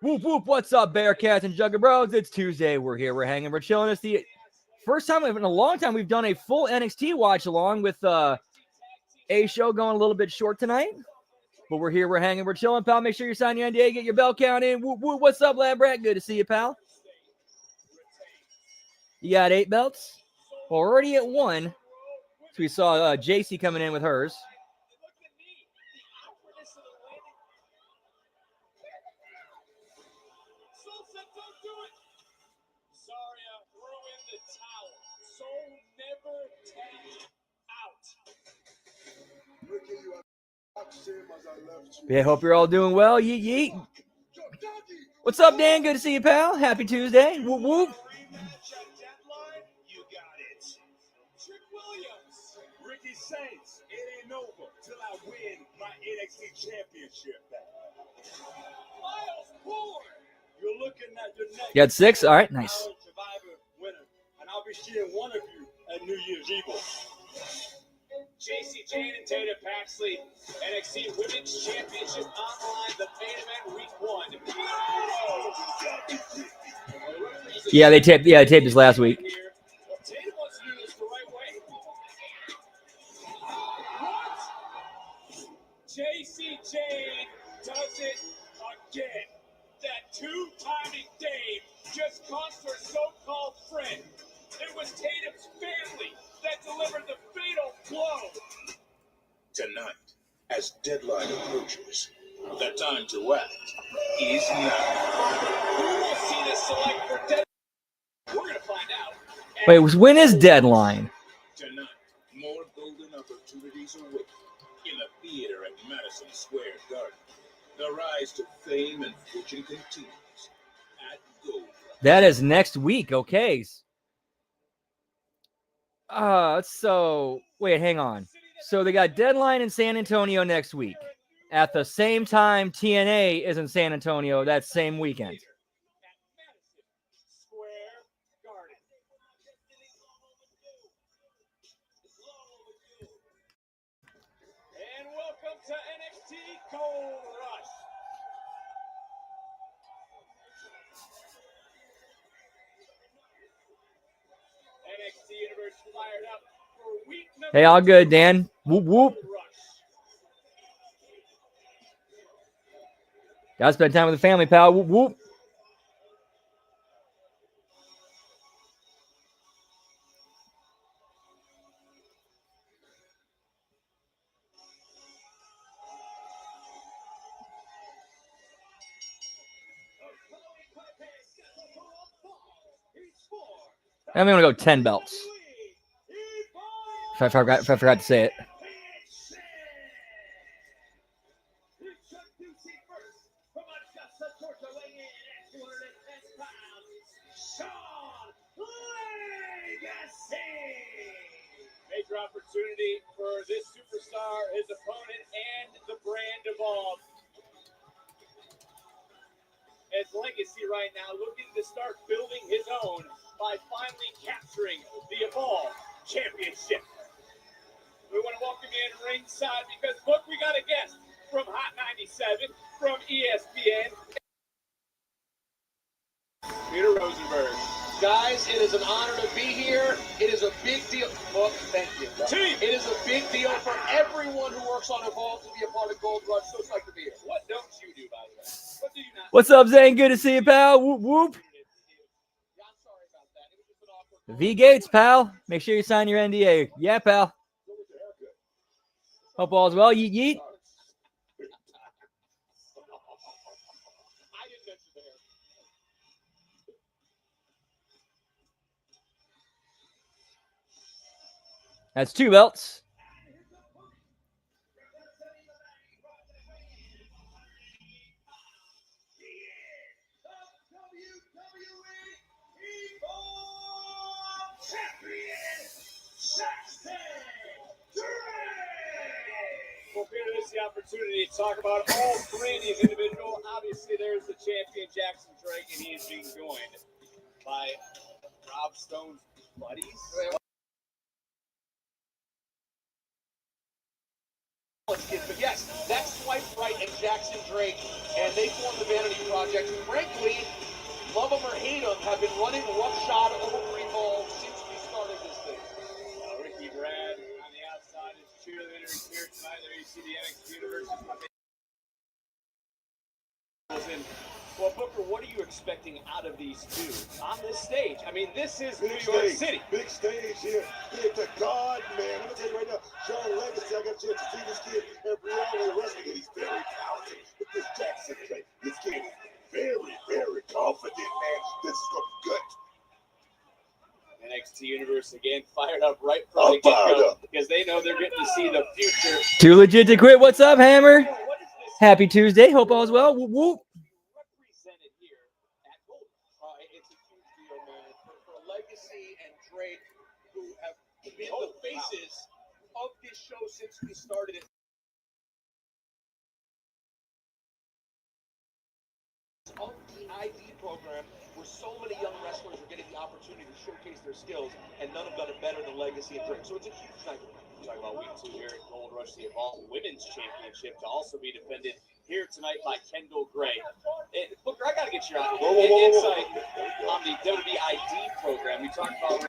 Whoop, whoop. What's up, Bearcats and Jugger Bros? It's Tuesday. We're here. We're hanging. We're chilling. It's the first time in a long time we've done a full NXT watch along with A show going a little bit short tonight. But we're here. We're hanging. We're chilling, pal. Make sure you sign your NDA. Get your bell count in. Whoop, whoop. What's up, Lab Rat? Good to see you, pal. You got 8 belts? Well, we're already at 1. So we saw JC coming in with hers. Yeah, hope you're all doing well. Yeet, yeet. What's up, Dan? Good to see you, pal. Happy Tuesday. Whoop, whoop. Saints, it ain't over till I win my NXT championship back. Miles Ford, you're looking at your next. You had 6? All right, nice. Survivor winner, and I'll be seeing one of you at New Year's Eve. JC Jane and Tatum Paxley, NXT Women's Championship online, the main event week 1. Yeah, they taped this last week. Tatum wants to do this the right way. JC Jane does it again. That two-timing Dave just cost her so-called friend. It was Tatum's family that delivered the fatal blow. Tonight, as deadline approaches, the time to act is now. Who will Cena select for deadline? We're going to find out. Wait, when is deadline? Tonight, more golden opportunities await in the theater at Madison Square Garden. The rise to fame and fortune continues at Gold. That is next week. Okay. So wait, hang on. So they got deadline in San Antonio next week. At the same time, TNA is in San Antonio that same weekend. And welcome to NXT Gold Rush. NXT Universe fired up for week number. Hey, all good, Dan. Whoop, whoop. Gotta spend time with the family, pal. Whoop, whoop. I'm gonna go 10 belts. If I forgot to say it. Major opportunity for this superstar, his opponent, and the brand evolved. His legacy right now, looking to start building his own by finally capturing the Evolve Championship. We want to welcome you in ringside because, look, we got a guest from Hot 97, from ESPN, Peter Rosenberg. Guys, it is an honor to be here. It is a big deal. Well, thank you. It is a big deal for everyone who works on Evolve to be a part of Gold Rush. So it's like to be here. What don't you do, by the way? What do you not? What's up, Zane? Good to see you, pal. Whoop, whoop. Yeah, I'm sorry about that. It was just an awkward V Gates, pal. Make sure you sign your NDA. Yeah, pal. Hope all's well. Yeet, yeet. I didn't mention the hair. That's 2 belts. Well, Peter, this is the opportunity to talk about all 3 of these individuals. Obviously, there's the champion, Jackson Drake, and he is being joined by Rob Stone's buddies. But yes, that's Swipe Right and Jackson Drake, and they formed the Vanity Project. project. Frankly, love them or hate them, have been running roughshod over Revolve since we started this thing. Ricky Brad on the outside is cheerleaders here tonight. There you see the NXT Universe. Well, Booker, what are you expecting out of these two on this stage? I mean, this is New York City. Big stage here. Big to God, man. I'm going to tell you right now, Sean Legacy, I got a chance to see this kid every hour wrestling, and he's very talented. With this Jackson play, this kid is very, very confident, man. This is going to be good. NXT Universe again fired up right from the get-go because they know they're getting to see the future. Too legit to quit. What's up, Hammer? Happy Tuesday. Hope all is well. Whoop, whoop. Represented here at Gold. It's a huge deal, man, for Legacy and Drake, who have been the faces of this show since we started it. Of the ID program, where so many young wrestlers are getting the opportunity to showcase their skills, and none have done it better than Legacy and Drake. So it's a huge night. We're talking about week 2 here at Gold Rush, the Evolve Women's Championship to also be defended here tonight by Kendall Gray. And Booker, I got to get your insight on the WBID program. We talked about.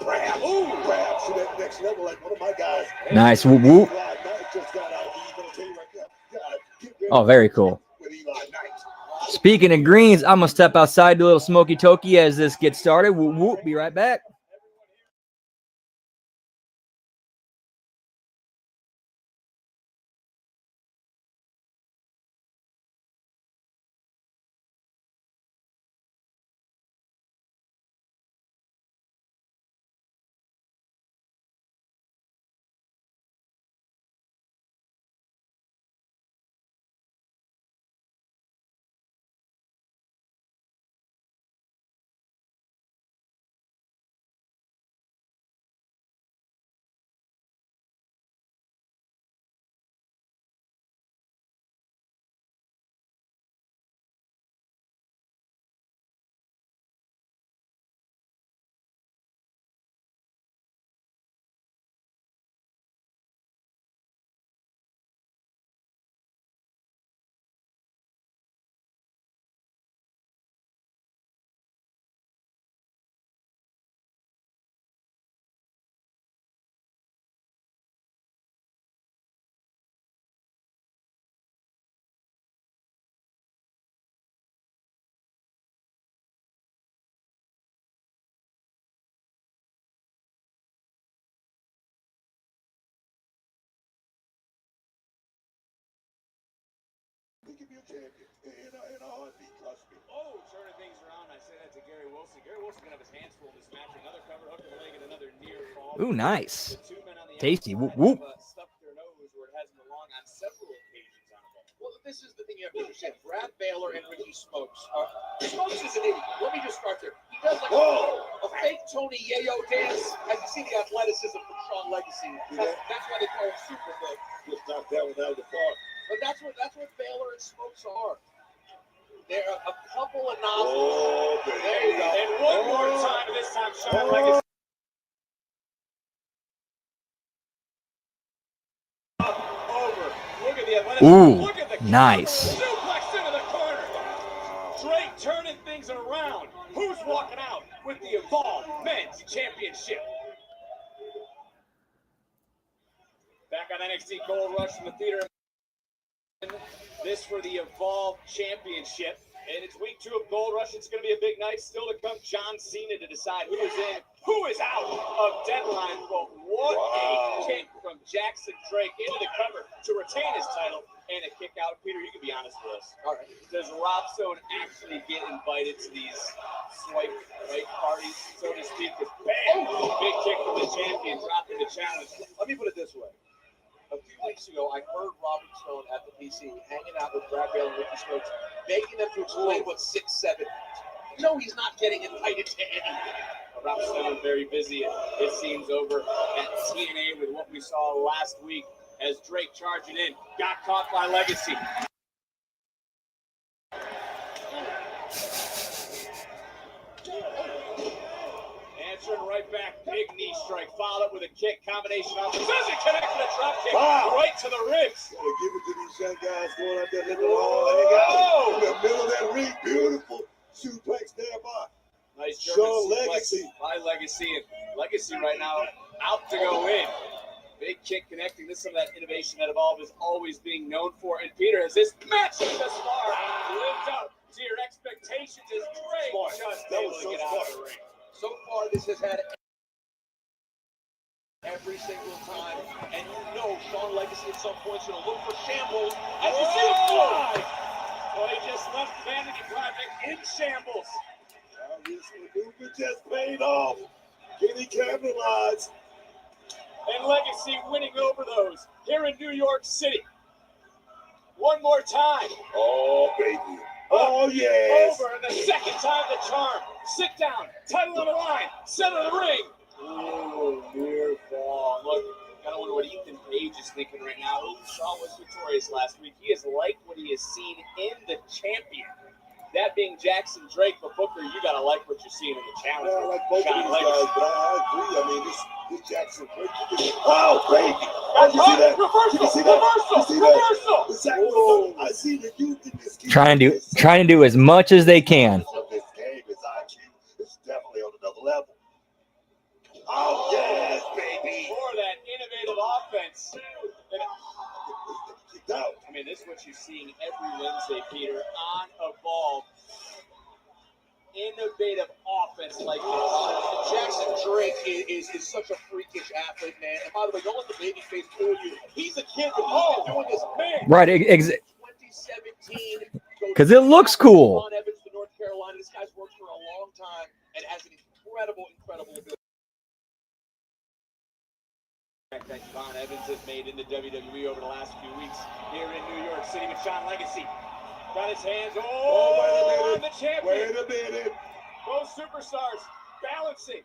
Perhaps to that next level, like one of my guys. Nice. Whoop, whoop. Oh, very cool. Speaking of greens, I'm going to step outside, do a little smoky toki as this gets started. Whoop, whoop. Be right back. He can be a champion in a heartbeat, trust me. Oh, turning things around. I say that to Gary Wilson. Gary Wilson going to have his hands full in this match. Another cover hook to the leg and another near fall. Ooh, nice. The 2 men on the Tasty. outside Whoop, whoop. have, stuffed their nose where it hasn't belonged on several occasions on a ball. Well, this is the thing you have to understand. Brad Baylor and Ricky Smokes. Smokes is an idiot. Let me just start there. He does like a fake Tony Yayo dance. As you see the athleticism from Sean Legacy. That's why they call him Super Bowl. Just knock that one out of the park. But that's what Baylor and Smokes are. They're a couple of nozzles. Oh, baby. There you go. And one more time, this time Sean Legacy. Over. Look at the athletic. Ooh, Look at the nice. suplex into the corner. Drake turning things around. Who's walking out with the Evolve Men's Championship? Back on NXT Gold Rush in the theater. This for the Evolve Championship. And it's week 2 of Gold Rush. It's going to be a big night. Still to come, John Cena to decide who is in, who is out of Deadline. But what a kick from Jackson Drake into the cover to retain his title and a kick out. Peter, you can be honest with us. All right. Does Rob Stone actually get invited to these swipe right parties, so to speak? Bam! Big kick from the champion, dropping the challenge. Let me put it this way. A few weeks ago, I heard Robert Stone at the PC hanging out with Brad Baylor and Ricky Smokes, begging them to explain what 6-7 means. No, he's not getting invited to anything. Rob Stone very busy. It seems over at TNA with what we saw last week as Drake charging in. Got caught by Legacy. Answering right back. Big knee strike. Followed up with a kick. Combination off. Doesn't connect with a drop kick. Right to the ribs. Gotta give it to That guy's going out there, letting it all hang out in the middle of that ring. Beautiful suplex there by Nice Sean German suplex Legacy. by Legacy, and Legacy right now out to go in. Big kick connecting. This is some of that innovation that Evolve is always being known for. And Peter, has this match thus far lived up to your expectations? Is Drake just That able was to so get out of the ring? So far, this has had every single time, and you know Sean Legacy at some point is going to look for shambles. As you see him fly. Well, he just left Vanity Project in shambles. This maneuver just paid off. Can he capitalize? And Legacy winning over those here in New York City. One more time. Oh, baby. Oh, yes. Over the second time the charm. Sit down. Title on the line. Center of the ring. Ooh, near fall. Look, I don't wonder what Ethan Page is thinking right now. Who Shaw was victorious last week. He has liked what he has seen in the champion. That being Jackson Drake, but Booker, you gotta like what you're seeing in the challenge. Yeah, I like both of these guys, but I agree. I mean, this Jackson Drake. Oh, baby. Oh, you see that? Reversal! You see that? Reversal! You see that? Reversal! The sacrifice. I see the youth in this game. Trying to do as much as they can. This game is IQ. It's definitely on another level. Oh, yes, baby. For that innovative offense. And Kicked out. I mean, this is what you're seeing every Wednesday, Peter, on Evolve. Innovative offense like this. Jackson Drake is such a freakish athlete, man. And by the way, don't let the babyface fool you. He's a kid, but he's been doing this, man. Right, 2017. because it looks cool. Von Evans to North Carolina. This guy's worked for a long time and has an incredible ability. That Von Evans has made in the WWE over the last few weeks here in New York City with Sean Legacy. Got his hands wait a on minute. the champion. Wait a minute. Both superstars balancing.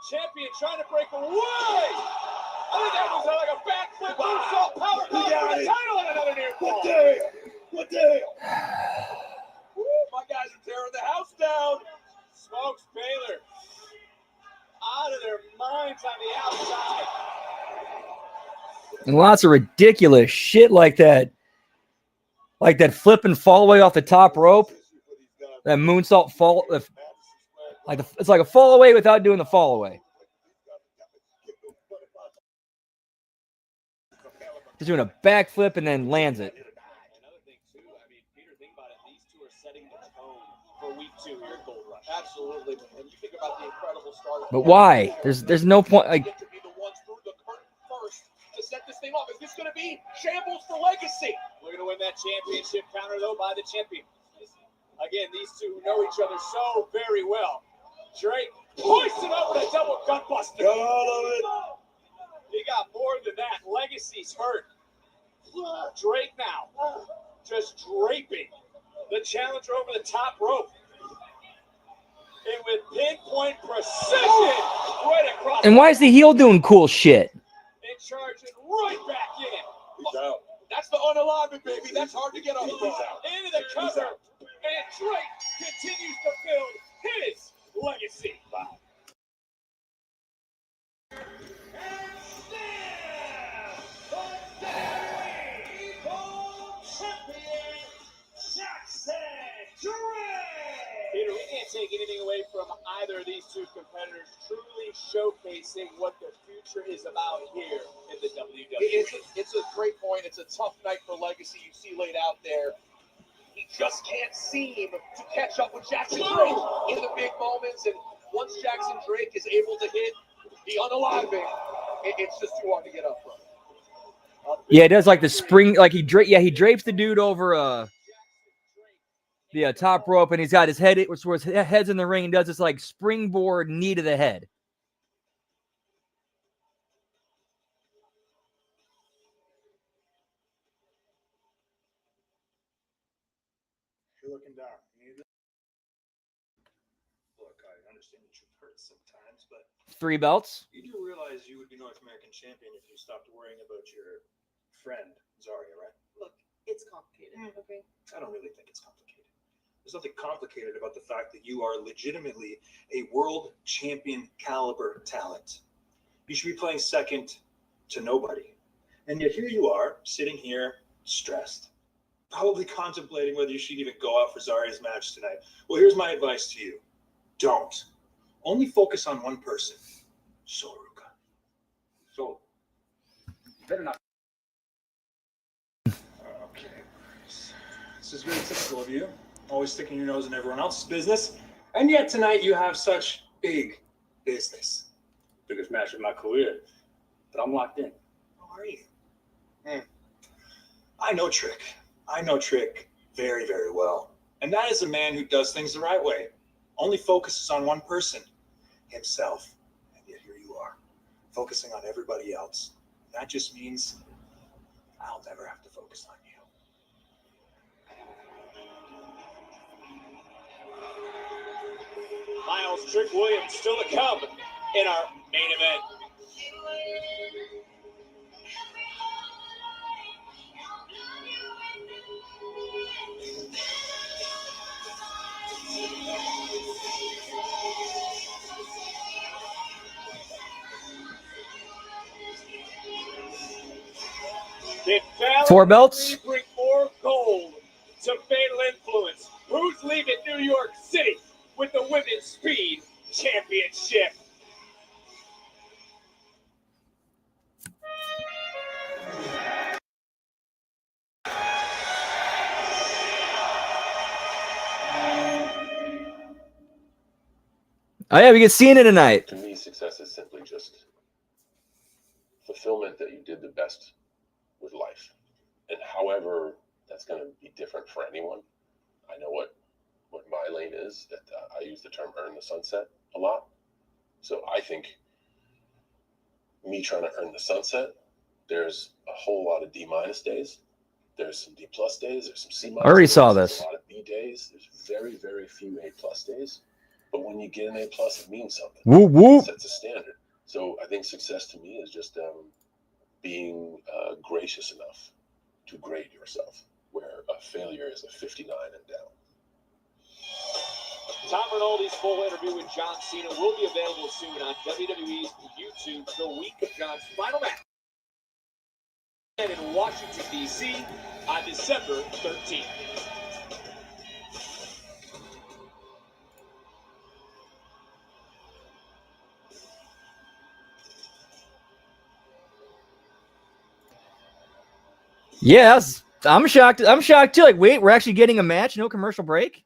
Champion trying to break away. I think that was like a backflip moonsault power He got for the it. title and another near fall. What the hell? What the hell? Woo, my guys are tearing the house down. Smokes Baylor out of their minds on the outside. And lots of ridiculous shit like that. Like that flip and fall away off the top rope. That moonsault fall. It's like a fall away without doing the fall away. He's doing a backflip and then lands it. Another thing too, I mean, Peter, think about it. These two are setting the tone for week 2 here at Gold Rush. Absolutely. And you think about the incredible start. But why? There's no point. Like, Get to be the ones through the curtain first to set this thing off. Is this going to be shambles for Legacy? We're going to win that championship counter, though, by the champion. Again, these two know each other so very well. Drake hoisted up with a double gut buster. Got all of it. He got more than that. Legacy's hurt. Drake now just draping the challenger over the top rope. And with pinpoint precision right across. and why is the heel doing cool shit? And charging right back in. He's out. That's the unalignment, baby. That's hard to get up from. Into the cover. And Drake continues to build his legacy. Peter, we can't take anything away from either of these two competitors truly showcasing what the future is about here in the WWE. It's a great point. It's a tough night for Legacy. You see laid out there. He just can't seem to catch up with Jackson Drake in the big moments. And once Jackson Drake is able to hit the unaliving, it's just too hard to get up from. Yeah, it does like the spring. Like he drapes the dude over the top rope, and he's got his head. His head's in the ring, and does this like springboard knee to the head. You're looking down. Look, I understand that you've hurt sometimes, but 3 belts. you do realize you would be North American champion if you stopped worrying about your friend, Zarya, right? Look, it's complicated, okay? I don't really think it's complicated. There's nothing complicated about the fact that you are legitimately a world champion caliber talent. You should be playing second to nobody. And yet here you are, sitting here stressed, probably contemplating whether you should even go out for Zaria's match tonight. Well, here's my advice to you. Don't. Only focus on one person. Soruka. So, better not. Okay. This is very typical of you. Always sticking your nose in everyone else's business. And yet tonight you have such big business. Biggest match of my career. But I'm locked in. How are you? I know Trick. I know Trick very, very well. And that is a man who does things the right way. Only focuses on one person. Himself. And yet here you are. Focusing on everybody else. That just means I'll never have to focus on you. Miles Trick Williams still to come in our main event. Did Fallon 4 belts. bring more gold to Fatal Influence? Who's leaving New York City with the Women's Speed Championship? Oh yeah, we get Cena tonight. To me, success is simply just fulfillment that you did the best with life. And however that's going to be different for anyone, I know what my lane is. That I use the term earn the sunset a lot. So I think me trying to earn the sunset, there's a whole lot of D- days. There's some D+ days. There's some C- I already days, saw there's this. a lot of B days. There's very, very few A+ days. But when you get an A+, it means something. Whoop whoop. It sets a standard. So I think success to me is just being gracious enough to grade yourself, where a failure is a 59 and down. Tom Rinaldi's full interview with John Cena will be available soon on WWE's YouTube the week of John's final match in Washington, D.C. on December 13th. Yes, I'm shocked. I'm shocked too. Like, wait, we're actually getting a match, no commercial break.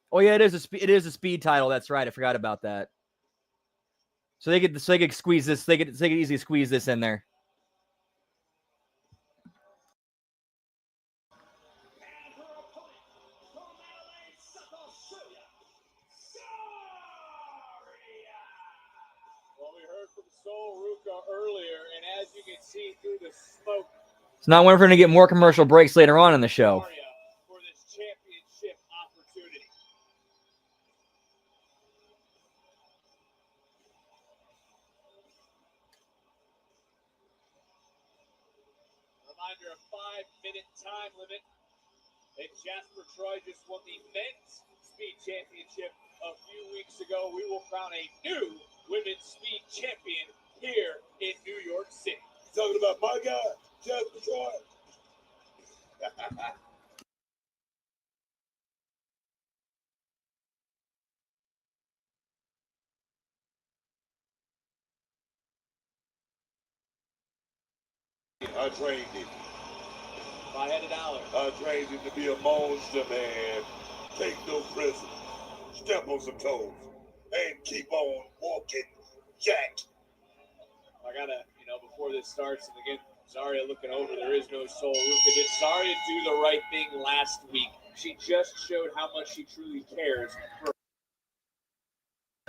Oh yeah, it is a speed title. That's right. I forgot about that. So they could squeeze this. They could easily squeeze this in there. Well, we heard from Soruka earlier, and as you can see through the smoke, It's not one for him to get more commercial breaks later on in the show. for this championship opportunity. Reminder, a 5-minute time limit. And Jasper Troy just won the men's speed championship a few weeks ago. We will crown a new women's speed champion here in New York City. Talking about my guy, Jasper Troy. I trained him. If I had $1. I trained him to be a monster, man. Take no prisoners. Step on some toes. And keep on walking, Jack. I gotta, before this starts, and again, Zarya looking over, there is no Soul Ruka. Did Zarya do the right thing last week? She just showed how much she truly cares for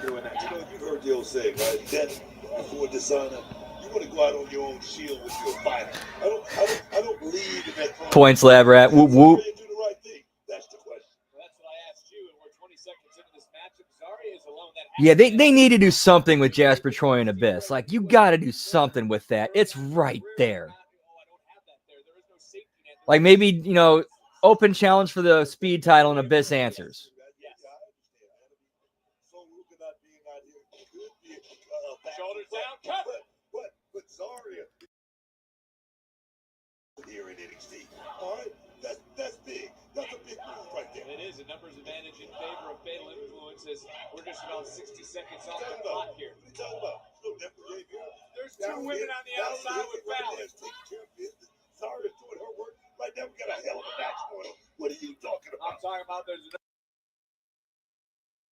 doing that. You've heard the old saying, right? Death before dishonor. You want to go out on your own shield with your fighter. I don't believe in that. Points, lab rat. Whoop whoop. Do the right thing. That's the question. Well, that's what I asked you, and we're 20 seconds into this matchup. Zarya is alone. Yeah, they need to do something with Jasper Troy and Abyss. Like, you got to do something with that. It's right there. Like, maybe, open challenge for the speed title and Abyss answers. Shoulders down, cut. But Zarya numbers advantage in favor of Fatal Influences. We're just about 60 seconds off the clock here. What are you talking about? No different game here. There's two women on the outside with Fallon. Sorry to doing her work. Right now we got a hell of a match going on. What are you talking I'm about? talking about there's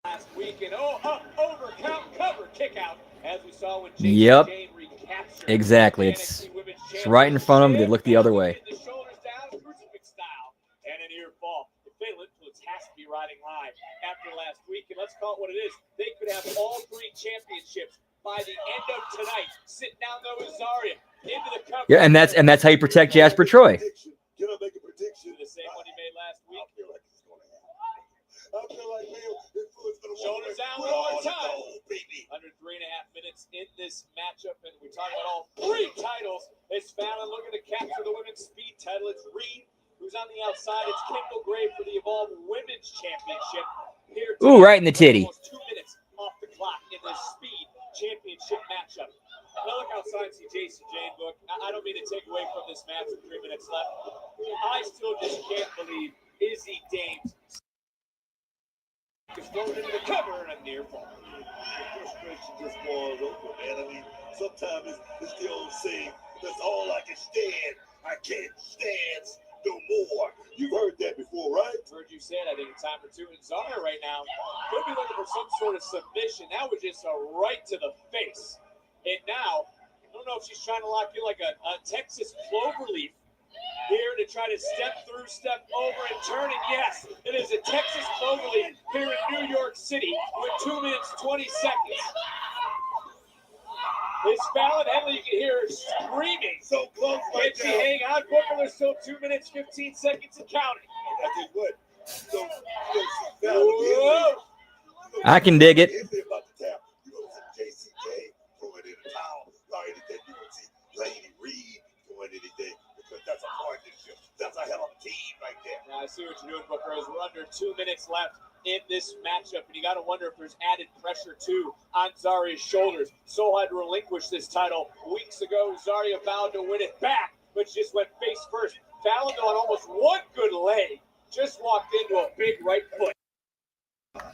last week and over count cover kick out as we saw when Jason Yep. Jane recaptured Exactly. the It's NXT Women's right in front of them. They look the other way. The shoulders down, crucifix style, and an ear fall. The Fatal Influence has to be riding high after last week, and let's call it what it is. They could have all three championships by the end of tonight. Sitting down there with Zarya into the cover. Yeah, and that's how you protect Jasper Troy. Can I make a prediction? The same one he made last week. I feel like it's going to happen. I feel like Fatal Influence going to Shoulders down We're one more on the time. go, baby. Under 3.5 minutes in this matchup, and we talk about all three titles. It's Fallon looking to capture the women's speed title. It's Reed who's on the outside. It's Kendall Gray for the Evolve Women's Championship. Here Ooh, right in the titty. Almost 2 minutes off the clock in this speed championship matchup. Now look outside, see Jason Jane. Look, I don't mean to take away from this match with 3 minutes left. I still just can't believe Izzy Dames is thrown into the cover and a near fall. Frustration just boils over, man. I mean, sometimes it's the old saying, that's all I can stand. I can't stand no more. You've heard that before, right? Heard you say it. I think it's time for two. And Zara right now could be looking for some sort of submission. That was just a right to the face. And now, I don't know if she's trying to lock in like a Texas cloverleaf here to try to step through, step over, and turn. And yes, it is a Texas cloverleaf here in New York City with 2 minutes, 20 seconds. It's Fallon Henley. You can hear her screaming. So close right Can she now. hang on? Booker, there's still 2 minutes, 15 seconds and counting. I think what? So Whoa! I can dig it. If they're about to tap, you know, some JCJ throwing in a towel or anything. You don't see Lady Reed doing anything because that's a partnership. That's a hell of a team right there. Now, I see what you're doing, Booker. As we're under 2 minutes left in this matchup, and you got to wonder if there's added pressure too on Zarya's shoulders. So had relinquished this title weeks ago. Zarya vowed to win it back, but she just went face first. Fallon on almost one good leg, just walked into a big right foot.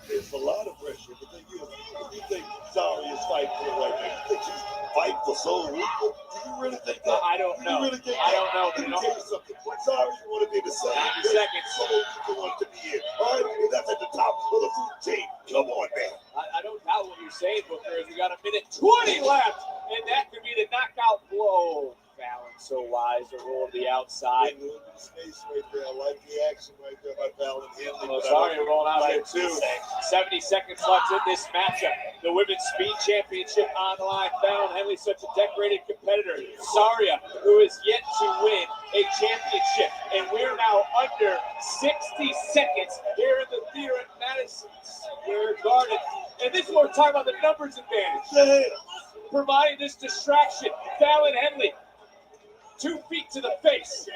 There's a lot of pressure. The thing is, if you think Zarya is fighting for it right now, you think she's fighting for Soul Reaper? Do you really think that? I don't know. Do you really think I that? don't know. Let me tell you something. Zarya want to be in the same 90 seconds. Soul Reaper wants to be in. All right? And that's at the top of the food chain. Come on, man. I don't doubt what you're saying, Booker, as we got a minute 20 left, and that could be the knockout blow. Fallon so wise to roll to the outside. Space right there. I like the action right there by Fallon Henley. Oh, sorry, rolling out here too. 70 seconds left in this matchup. The Women's Speed Championship on the line. Fallon Henley, such a decorated competitor. Zarya, who is yet to win a championship. And we're now under 60 seconds here in the theater at Madison Square Garden. And this is what we're talking about, the numbers advantage. Providing this distraction. Fallon Henley, 2 feet to the face.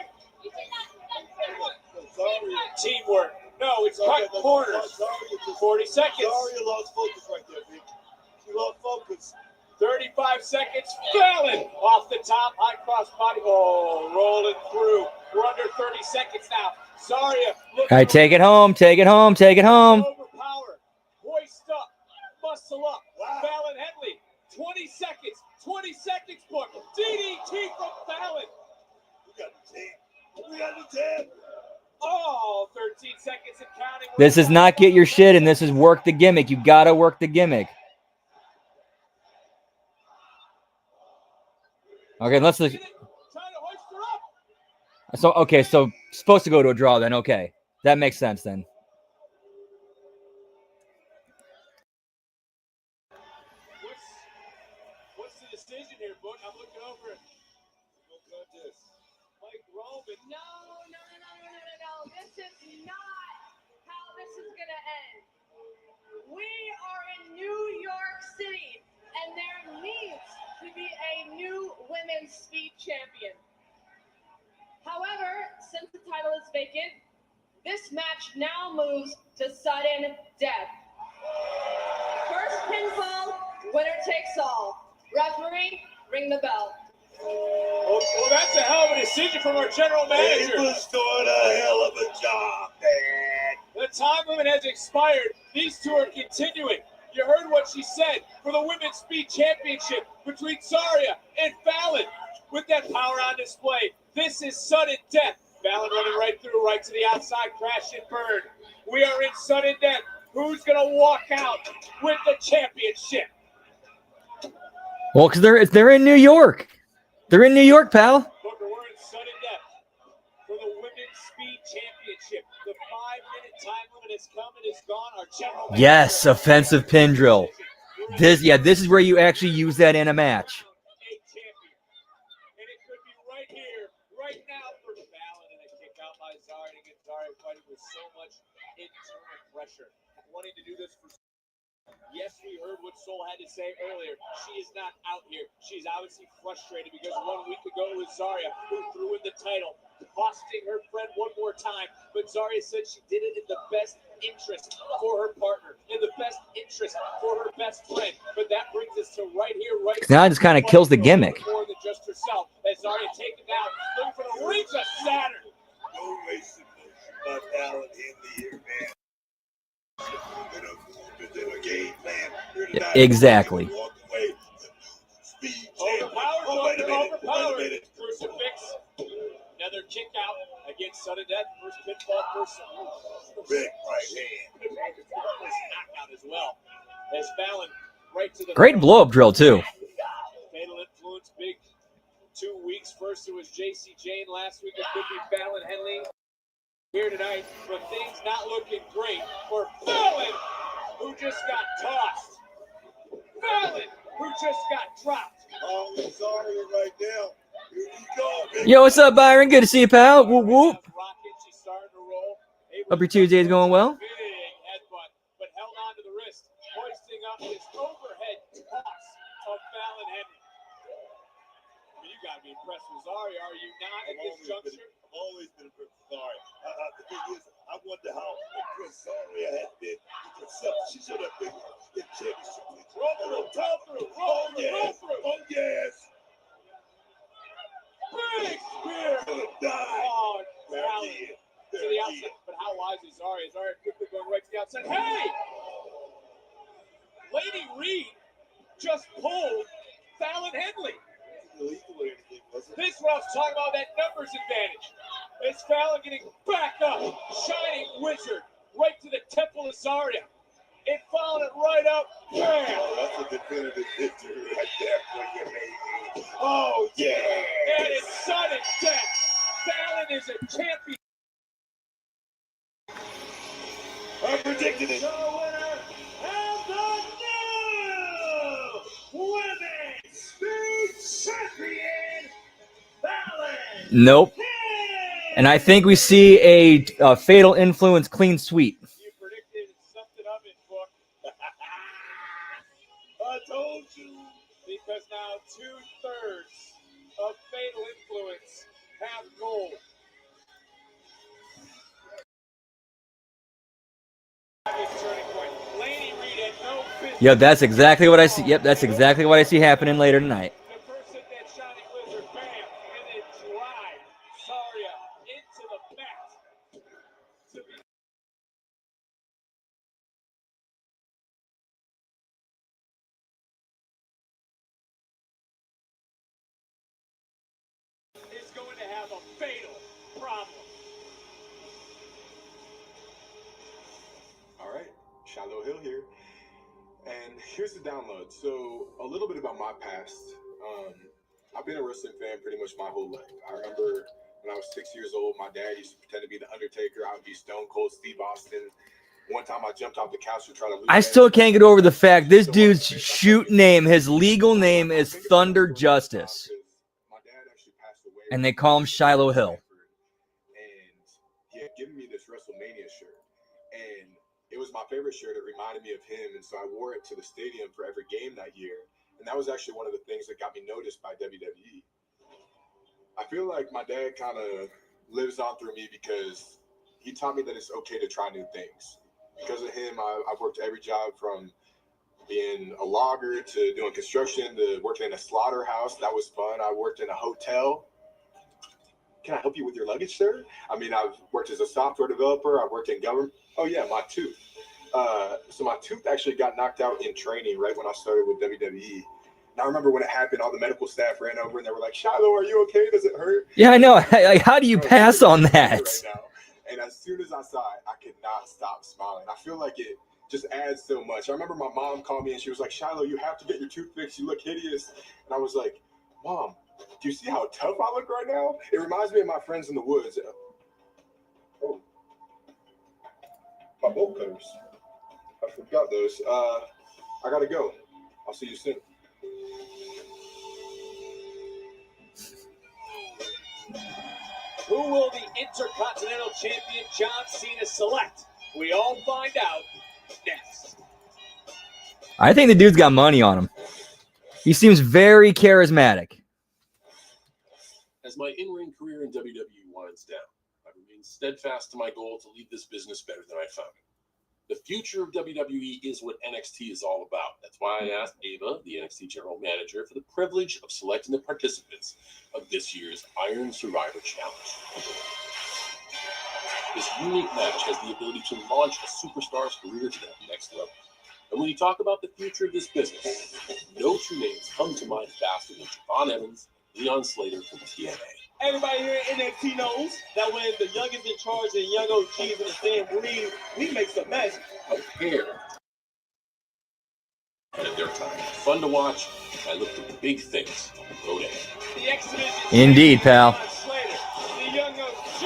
Teamwork. No, it's cut corners. 40 seconds. Zarya lost focus right there, Vic. She lost focus. 35 seconds. Fallon off the top. High cross body. Oh, rolling through. We're under 30 seconds now. Zarya. All right, take it home. Take it home. Take it home. Overpower. Hoist up. Muscle up. Wow. Fallon Henley. 20 seconds. 20 seconds, book. DDT from Fallon. We got the team. We got the team. Oh, 13 seconds and counting. This is not get your shit, and this is work the gimmick. You gotta work the gimmick. Okay, let's. Trying to hoist her up. So okay, so supposed to go to a draw then. Okay, that makes sense then. What's the decision here, Book? I'm looking over it. Mike Roman. No. This is not how this is going to end. We are in New York City, and there needs to be a new women's speed champion. However, since the title is vacant, this match now moves to sudden death. First pinfall, winner takes all. Referee, ring the bell. Well, that's a hell of a decision from our general He manager. was doing a hell of a job, man. The time limit has expired. These two are continuing. You heard what she said for the Women's Speed Championship between Zarya and Fallon. With that power on display, this is sudden death. Fallon running right through, right to the outside, crash and burn. We are in sudden death. Who's going to walk out with the championship? Well, because they're in New York. They're in New York, pal. Booker, we're in sudden death for the Women's Speed Championship. The 5-minute time limit has come and is gone. Our general Yes, manager- offensive pin drill. This is where you actually use that in a match. And it could be right here, right now for Fallon, and a kick out by Zarya to get Zarya fighting with so much internal pressure. Wanting to do this for. Yes, we heard what Soul had to say earlier. She is not out here. She's obviously frustrated because 1 week ago it was Zarya who threw in the title, costing her friend one more time. But Zarya said she did it in the best interest for her partner, in the best interest for her best friend. But that brings us to right here, right Now it just kind of kills the gimmick. More than just herself. As Zarya taken down, looking for the rings of Saturn. No racing, my talent in the air, man. Exactly. Overpowered. Crucifix. Another kick out against sudden death. First pinfall person. Big right hand. Knockout as well. As Fallon right to the Great blow-up drill, too. Fatal influence, big 2 weeks. First it was JC Jane. Last week it could be Fallon Henley. Here tonight, but things not looking great for Fallon, who just got tossed. Fallon, who just got dropped. Oh, sorry right now. Here we go. Yo, what's up, Byron? Good to see you, pal. Whoop, whoop. Rocket, she's starting to roll. Hope your Tuesday is going well. Big headbutt, but held on to the wrist, hoisting up this overhead toss of Fallon Henry. I mean, you got to be impressed with Zarya, are you not, at this juncture? I've always been impressed with Zarya. The thing is, I wonder how impressed Zarya has been with herself. She should have been in championship. Roll through. Oh, yes. Big spear. Die. Oh, There Fallon. again. To the outside, but how wise is Zarya? Zarya quickly going right to the outside. Hey! Lady Reed just pulled Fallon Henley. Illegal or anything, was it? This is what I was talking about, that numbers advantage. It's Fallon getting back up. Shining Wizard right to the temple of Zarya. And following it right up. Bam! Oh, that's a definitive victory right there for you, baby. Oh, yeah. And it's sudden death. Fallon is a champion. I predicted it. The winner of the new Women's Speed Champion, Fallon. Nope. And I think we see a fatal influence clean sweep. You predicted something of it, Book. I told you. Because now 2/3 of Fatal Influence have gold. Turning point. Lady Reed had no business. Yep, that's exactly what I see. Yep, that's exactly what I see happening later tonight. The first hit that Shining Wizard, bam, and then drive Zarya into the mat. To be is going to have a fatal problem. All right, Shallow Hill here. And here's the download. So a little bit about my past. I've been a wrestling fan pretty much my whole life. I remember when I was 6 years old, my dad used to pretend to be the Undertaker. I would be Stone Cold Steve Austin. One time I jumped off the couch to try to lose. I still can't get over the fact this dude's shoot name, his legal name is Thunder Justice. My dad actually passed away. And they call him Shiloh Hill. And he had given me this WrestleMania shirt. And it was my favorite shirt. It reminded me of him. And so I wore it to the stadium for every game that year. And that was actually one of the things that got me noticed by WWE. I feel like my dad kind of lives on through me because he taught me that it's okay to try new things. Because of him, I've worked every job from being a logger to doing construction to working in a slaughterhouse. That was fun. I worked in a hotel. can I help you with your luggage, sir? I mean, I've worked as a software developer. I've worked in government. Oh, yeah, my tooth. So my tooth actually got knocked out in training right when I started with WWE. And I remember when it happened, all the medical staff ran over and they were like, Shiloh, are you okay? Does it hurt? Yeah, I know. Like, how do you Bro, pass on right that? now. And as soon as I saw it, I could not stop smiling. I feel like it just adds so much. I remember my mom called me and she was like, Shiloh, you have to get your tooth fixed. You look hideous. And I was like, Mom, do you see how tough I look right now? It reminds me of my friends in the woods. Oh, my bolt cutters. I forgot those. I gotta go. I'll see you soon. Who will the Intercontinental Champion John Cena select? We all find out next. I think the dude's got money on him. He seems very charismatic. As my in-ring career in WWE winds down, I remain steadfast to my goal to leave this business better than I found it. The future of WWE is what NXT is all about. That's why I asked Ava, the NXT General Manager, for the privilege of selecting the participants of this year's Iron Survivor Challenge. This unique match has the ability to launch a superstar's career to the next level. And when you talk about the future of this business, no two names come to mind faster than Javon Evans and Leon Slater from TNA. Everybody here at NXT knows that when the youngest in charge and young OGs in the same breed, we make some mess. A pair at their time. Fun to watch. I look for big things on the road ahead. The X-Division Indeed, pal. Leon Slater, the young OG,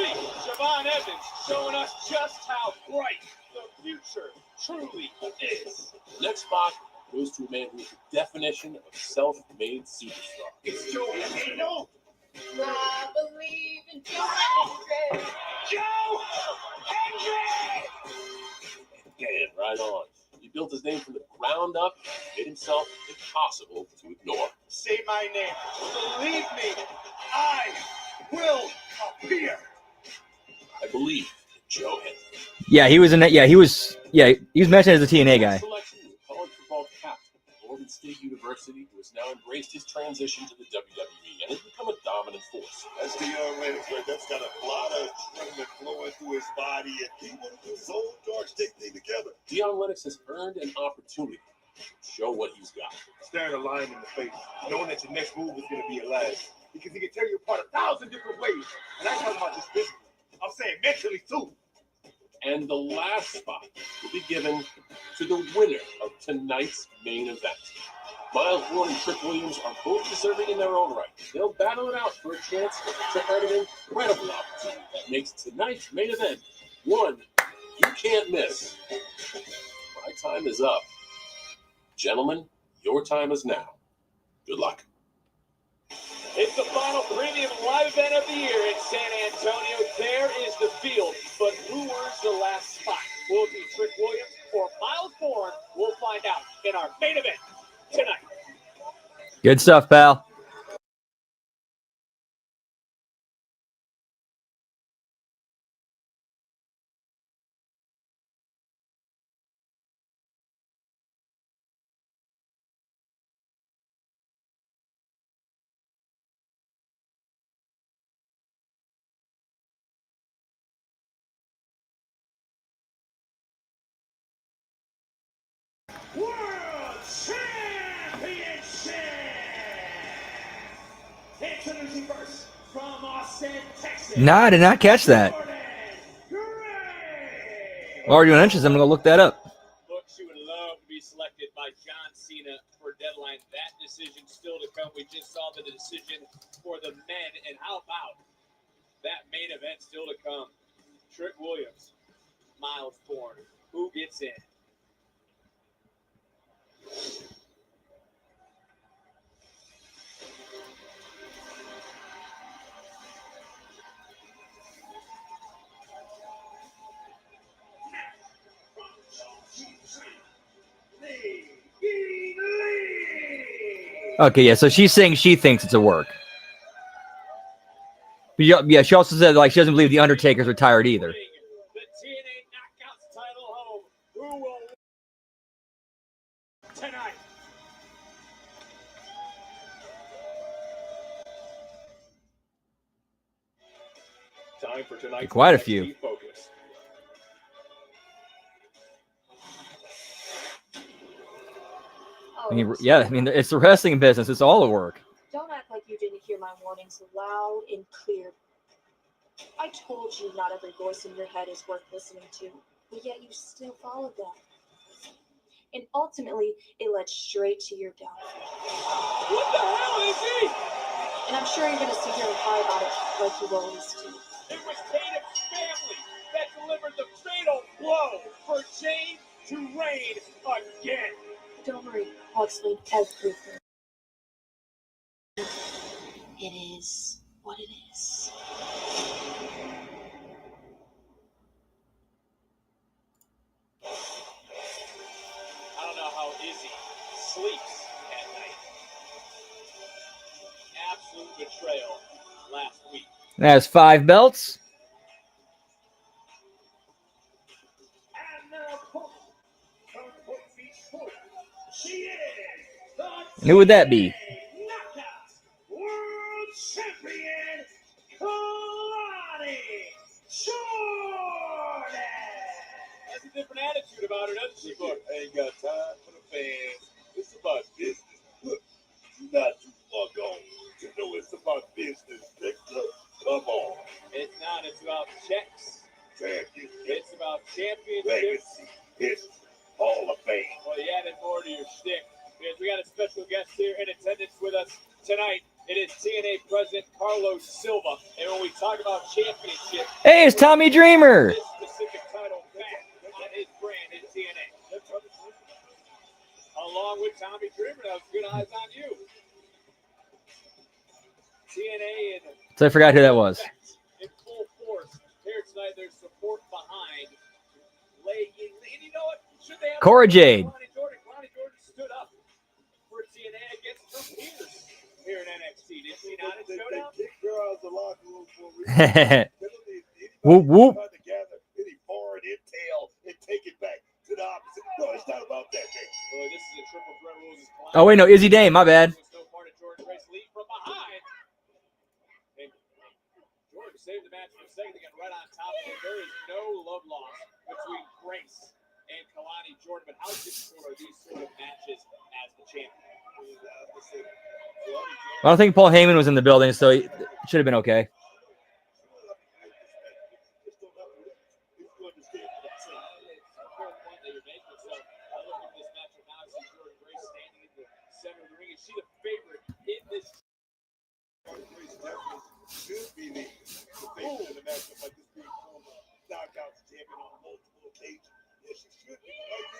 Javon Evans, showing us just how bright the future truly is. The next spot goes to a man who is the definition of self-made superstar. It's Joe Hino. I believe in Joe Hendry. Joe Hendry! Dan, right on. He built his name from the ground up and made himself impossible to ignore. Say my name. Believe me, I will appear. I believe in Joe Hendry. Yeah, he was in that. Yeah, he was mentioned as a TNA guy. Selection is college football captain at Oregon State University, who has now embraced his transition to the WWE and has become a dominant force. That's the young Lennox, right? That's got a lot of adrenaline flowing through his body, and he wants to soul dark state thing together. Deion Lennox has earned an opportunity to show what he's got. Staring a lion in the face, knowing that your next move is going to be your last, because he can tear you apart 1,000 different ways. And I'm talking about just physically. I'm saying mentally too. And the last spot will be given to the winner of tonight's main event. Miles Ward and Trick Williams are both deserving in their own right. They'll battle it out for a chance to earn an incredible opportunity that makes tonight's main event one you can't miss. My time is up. Gentlemen, your time is now. Good luck. It's the final premium live event of the year in San Antonio. There is the field, but who earns the last spot? Will it be Trick Williams or Miles Bourne? We'll find out in our main event tonight. Good stuff, pal. World Championship! Introducing first from Austin, Texas. Nah, I did not catch that. Jordan Gray. Already on entrance. I'm gonna look that up. Look, she would love to be selected by John Cena for Deadline. That decision still to come. We just saw the decision for the men, and how about that main event still to come? Trick Williams, Miles Bourne. Who gets in? Okay, yeah. So she's saying she thinks it's a work. But yeah, she also said like she doesn't believe the Undertaker's retired either. The TNA Knockouts title home. Who will win tonight? Time for tonight's Quite a NXT few. Focus. I mean, yeah, I mean, it's the wrestling business. It's all the work. Don't act like you didn't hear my warnings loud and clear. I told you not every voice in your head is worth listening to, but yet you still followed them. And ultimately, it led straight to your downfall. What the hell is he? And I'm sure you're going to sit here and cry about it like you always do. It was Tatum's family that delivered the fatal blow for Shane to reign again. Don't worry, I'll explain everything. It is what it is. I don't know how Izzy sleeps at night. Absolute betrayal last week. That's 5 belts. And now, she is the Who would that be? Knockout World Champion, Kalani Jordan. Has a different attitude about her, doesn't she, Book? I ain't got time for the fans. It's about business. Look, you're not too far gone. You know it's about business, Victor. Come on. It's not. It's about checks. Championship, It's about championships. legacy, history, Hall of Fame. Well, you added more to your shtick because we got a special guest here in attendance with us tonight. It is TNA President Carlos Silva. And when we talk about championship, Hey, it's Tommy Dreamer. this specific title back on his brand in TNA. Along with Tommy Dreamer, that was good eyes on you. TNA and So I forgot who that was. in full force here tonight. There's support behind Laying. And you know what? Should they have Cora Jade. Lonnie Jordan stood up for TNA against her peers here in NXT. Did she not in Showdown? They kick her out of the locker room for a reason. Whoop, whoop. Trying to gather any foreign intel and take it back to the opposite. No, it's not about that, man. Well, this is a triple threat rules. Oh, wait, no, Izzy Dame. My bad. No part of Jordan Grace lead from behind. And Jordan saved the match for a second to get right on top of it. There is no love lost between Grace and Kalani Jordan. But how difficult are these sort of matches as the champion? I don't think Paul Heyman was in the building, so it should have been okay. Is she the favorite in this? Should be the favorite in the matchup like this being former knockout champion on multiple occasions. Yes, she should be.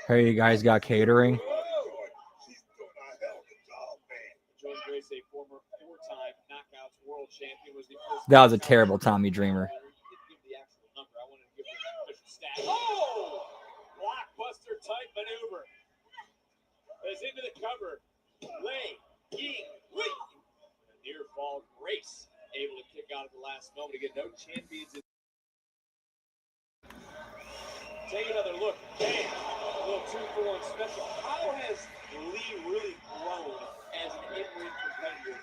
Hey, you guys got catering. She's doing a hell of a job, man. Jordan Grace, a former four-time Knockouts World Champion, was the first. That was a terrible Tommy Dreamer. I didn't give the actual number. I wanted to give the official stat. Oh! Blockbuster type maneuver. As into the cover. Lay, Ying, Wee. Near fall Grace able to kick out at the last moment. Again, no champions. Take another look. Bam! A little 2-4 and special. How has Lee really grown as an in-ring competitor?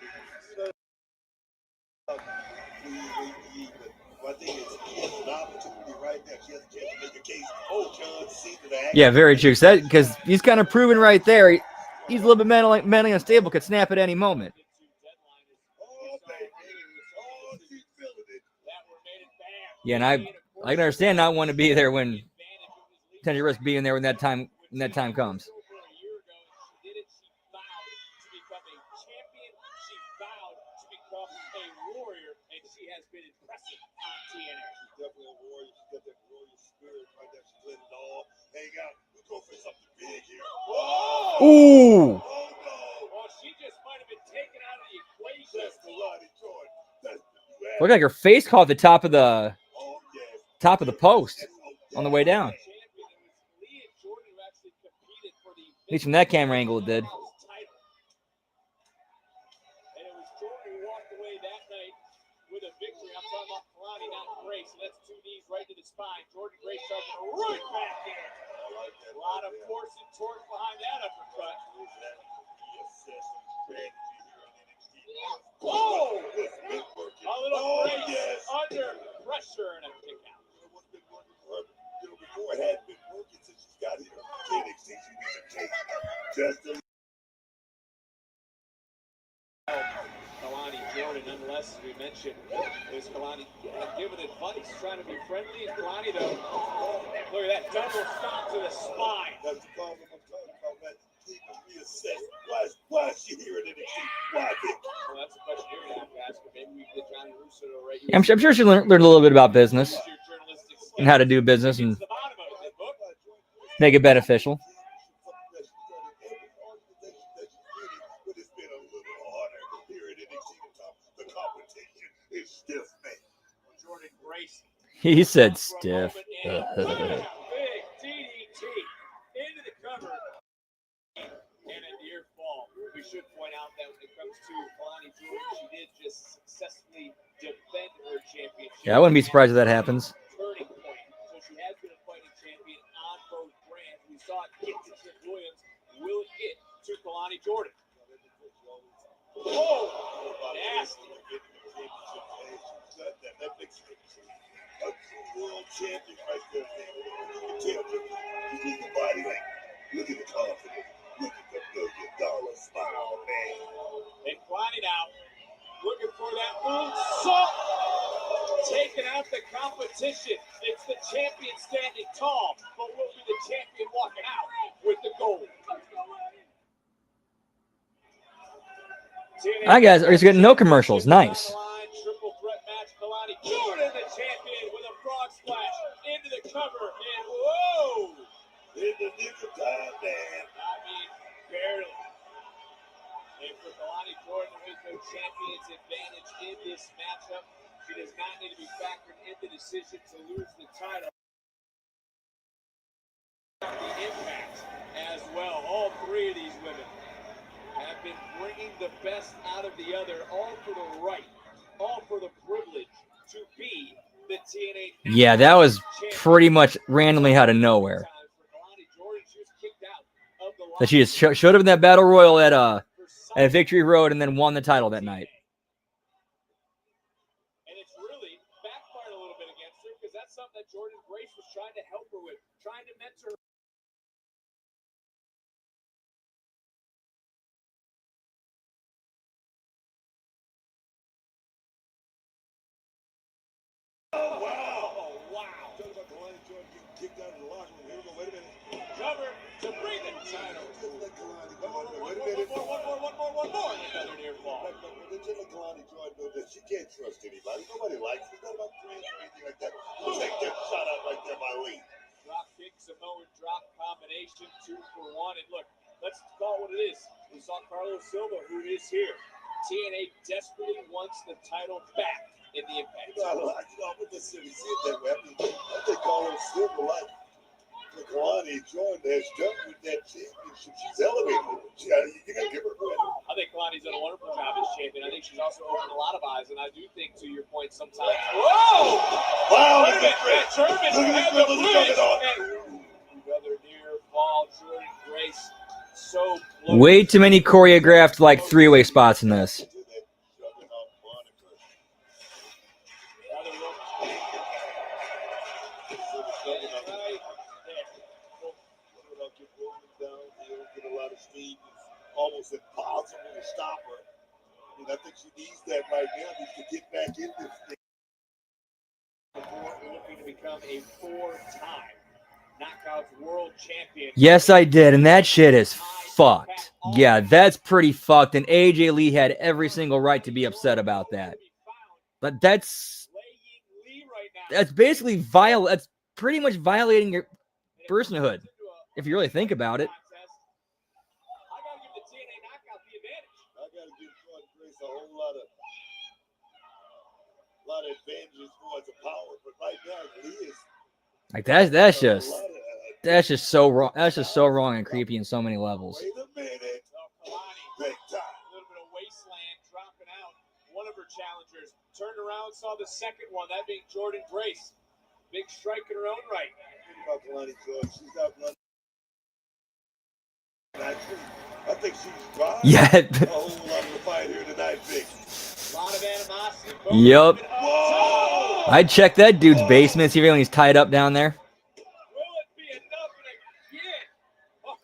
I think it's an opportunity right now. She has a chance to make a case. Oh, John Cena. Yeah, very true. Because he's kind of proven right there. He's a little bit mentally unstable. Could snap at any moment. Yeah, and I can understand not wanting to be there when potentially risk being there when that time comes. Definitely a warrior. She's got that warrior spirit right there. She's letting it all hang out. We're going for something big here. Whoa! Ooh! Oh, no! Well, she just might have been taken out of the equation. That's Kalani Jordan. That's Looked like her face caught the top of the oh, yes. post on the way down. At least from that camera angle, it did. And it was Jordan who walked away that night with a victory. I'm talking about Kalani, not Grace. So that's 2 knees right to the spine. Jordan Grace charging right back in. A lot of force and torque behind that uppercut. Oh! A little Grace under pressure. pressure and a kick out. Before it hadn't been working since she's got here. NXT, she needs a cake. Just a Kalani Jordan, nonetheless, as we mentioned, is Kalani giving advice, trying to be friendly. And Kalani, though, look at that double stop to the spine. That's the problem I'm talking about, man. Keep it reassessed. Why is she here in NXT? Why, Vic? Well, that's the question you're going to have to ask. But maybe we can get Johnny Russo to rate you. I'm sure she learned a little bit about business and how to do business and make it beneficial. Jordan Grace. He said stiff. Big DDT into the cover. And a near fall. We should point out that when it comes to Kalani Jordan, she did just successfully defend her championship. Yeah, I wouldn't be surprised if that happens. Turning point. So she has been a fighting champion on both brands. We saw it get to Trick Williams. Will it get to Kalani Jordan? Oh, nasty. That makes sense. A true world champion right there. Look at the body language. Look at the confidence. Look at the $1 billion smile, man. And Kalani now looking for that moonsault. Taking out the competition. It's the champion standing tall, but will be the champion walking out with the gold. All right, guys, are you getting no commercials? Nice. Triple threat match. Kalani Jordan, the champion, with a frog splash into the cover. And whoa! In the nick of time, man. I mean, barely. And for Kalani Jordan, there is no champion's advantage in this matchup. She does not need to be factored in the decision to lose the title. The impact as well. All three of these women have been bringing the best out of the other, all for the right, all for the privilege to be the TNA. Yeah, that was pretty much randomly out of nowhere. That she just showed up in that battle royal at Victory Road and then won the title that night. And it's really backfired a little bit against her because that's something that Jordan Grace was trying to help her with, trying to mentor her. Oh, wow. Talk about Kalani Jordan getting kicked out of the locker room. Here we go. Wait a minute. Cover to bring the title. Just let Kalani go. One more. Another near fall. Just let Kalani Jordan know that she can't trust anybody. Nobody likes her. Not about friends or anything like that. Don't take that shot out right there by Lee. Drop kick, Samoan drop combination, 2 for 1. And look, let's call it what it is. We saw Carlos Silva, who is here. TNA desperately wants the title back in the Impact. I wouldn't necessarily see it that way. I think Carlos Silva, like Kalani Jordan, has done with that championship. She's elevated. You got to give her credit. I think Kalani's done a wonderful job as champion. I think she's also opened a lot of eyes, and I do think, to your point, sometimes. Whoa! Wow! Look at that German and the bridge. Another near fall, Jordan Grace. So close. Way too many choreographed like three-way spots in this. Almost impossible to stop her. I mean, I think she needs that right now to get back in this thing. Looking to become a 4-time Knockouts World Champion. Yes, I did, and that shit is fucked. Yeah, that's pretty fucked, and AJ Lee had every single right to be upset about that. But that's basically that's pretty much violating your personhood, if you really think about it. A whole lot of advantages for the power, but right now Lee is like that's just so wrong. That's just so wrong and creepy in so many levels. Wait a minute. Big time. A little bit of wasteland dropping out. One of her challengers turned around, saw the second one, that being Jordan Grace. Big strike in her own right. About Kalani Jordan, she's out running. I think she's right. Yeah. A whole lot of the fight here tonight, Vic. A lot of animosity. Yep. Whoa! I'd check that dude's basement, see if he's tied up down there. Will it be enough? And again, oh,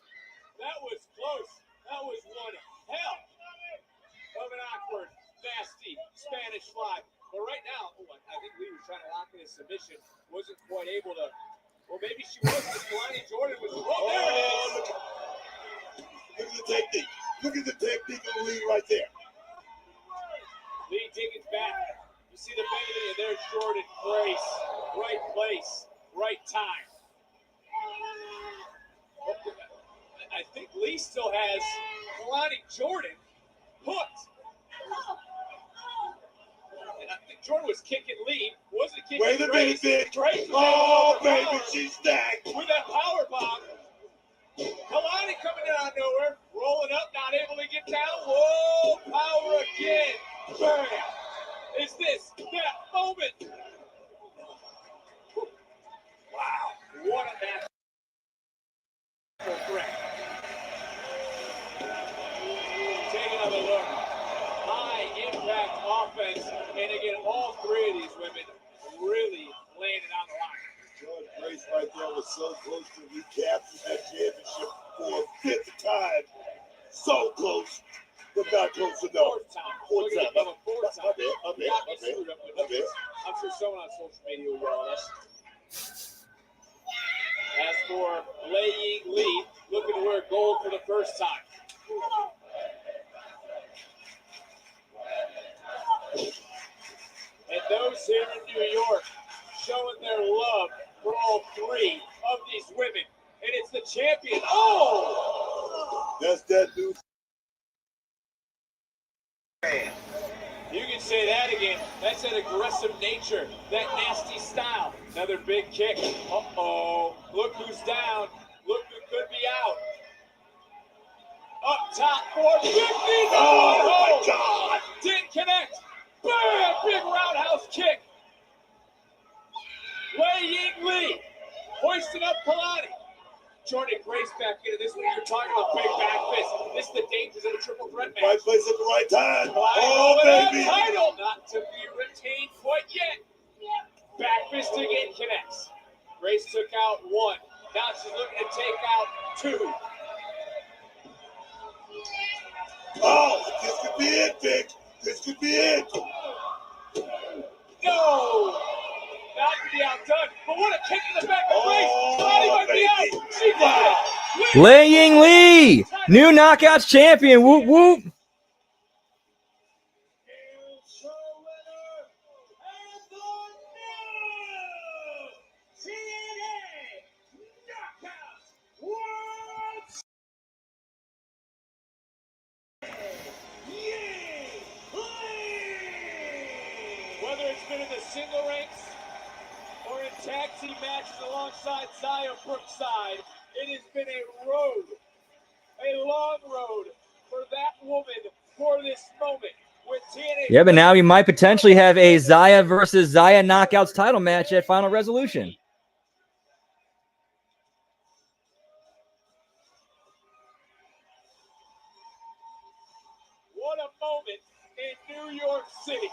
that was close. That was one hell of an awkward, nasty Spanish fly. But right now, I think Lee was trying to lock in his submission. Wasn't quite able to. Well, maybe she was. Kalani Jordan was. Oh, there it is. Look at the technique. Look at the technique of Lee right there. Lee Diggins back. You see the bending, and there's Jordan. Grace. Right place. Right time. I think Lee still has Kalani Jordan hooked. And I think Jordan was kicking Lee. Wasn't kicking Wait a minute, Vic. Grace was Oh, able to baby, power she's stacked. with that power bomb. Kalani coming out of nowhere, rolling up, not able to get down. Whoa, power again. Bam. Is this that moment? Wow, what a match. Threat. Take another look. High impact offense. And again, all three of these women really laying it on the line. Jordan Grace right there was so close to recapturing that championship for a fifth time. So close, but not close enough. Fourth time. Fourth time. My bad. I'm sure someone on social media will yell at us. As for Lei Ying Lee, looking to wear gold for the first time. And those here in New York showing their love for all three of these women. And it's the champion. Oh! That's that dude. You can say that again. That's that aggressive nature, that nasty style. Another big kick. Uh-oh. Look who's down. Look who could be out. Up top, 450. Oh, my God. Didn't connect. Bam! Big roundhouse kick. Lei Ying Lee hoisting up Kalani. Jordan Grace back into this one. You're talking about big back fist. This is the dangers of a triple threat match. Right place at the right time. Oh, baby. Title not to be retained quite yet. Back fist again connects. Grace took out one. Now she's looking to take out two. Oh, this could be it, Vic. This could be it. No! Not to be outdone, but what a kick in the back of Grace. Oh, Kalani might be out. baby. She got it. Lei Ying Lee, new Knockouts champion. Whoop, whoop. Whether it's been in the single ranks or in tag team matches alongside Zaya Brookside, it has been a road, a long road for that woman for this moment. With TNA. Yeah, but now we might potentially have a Zaya versus Zaya Knockouts title match at Final Resolution. What a moment in New York City.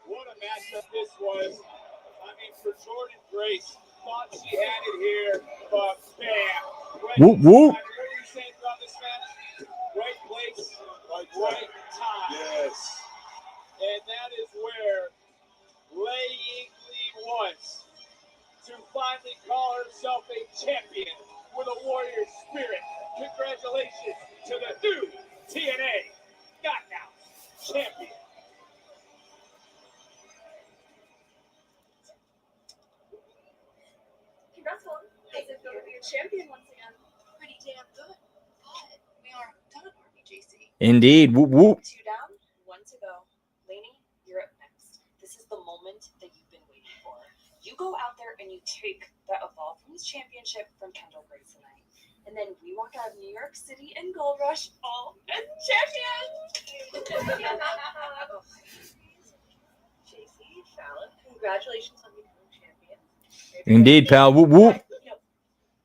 What a matchup this was. I mean, for Jordan Grace, thought she had it here, but bam. Right Whoop, whoop. What were you saying throughout this match? Right place, right time. Yes. And that is where Lei Ying Lee was. To finally call herself a champion with a warrior spirit. Congratulations to the new TNA Knockouts champion. Congrats, Mom. As if you'll be a champion once again. Pretty damn good. But we aren't done, are we, JC? Indeed. Whoop, whoop. 2 down, 1 to go. Lainey, you're up next. This is the moment that you've been waiting for. You go out there and you take that Evolve Women's Championship from Kendall Grace tonight. And then we walk out of New York City and Gold Rush all as champions. JC, Fallon, congratulations on becoming champion. Indeed, pal. Whoop, whoop.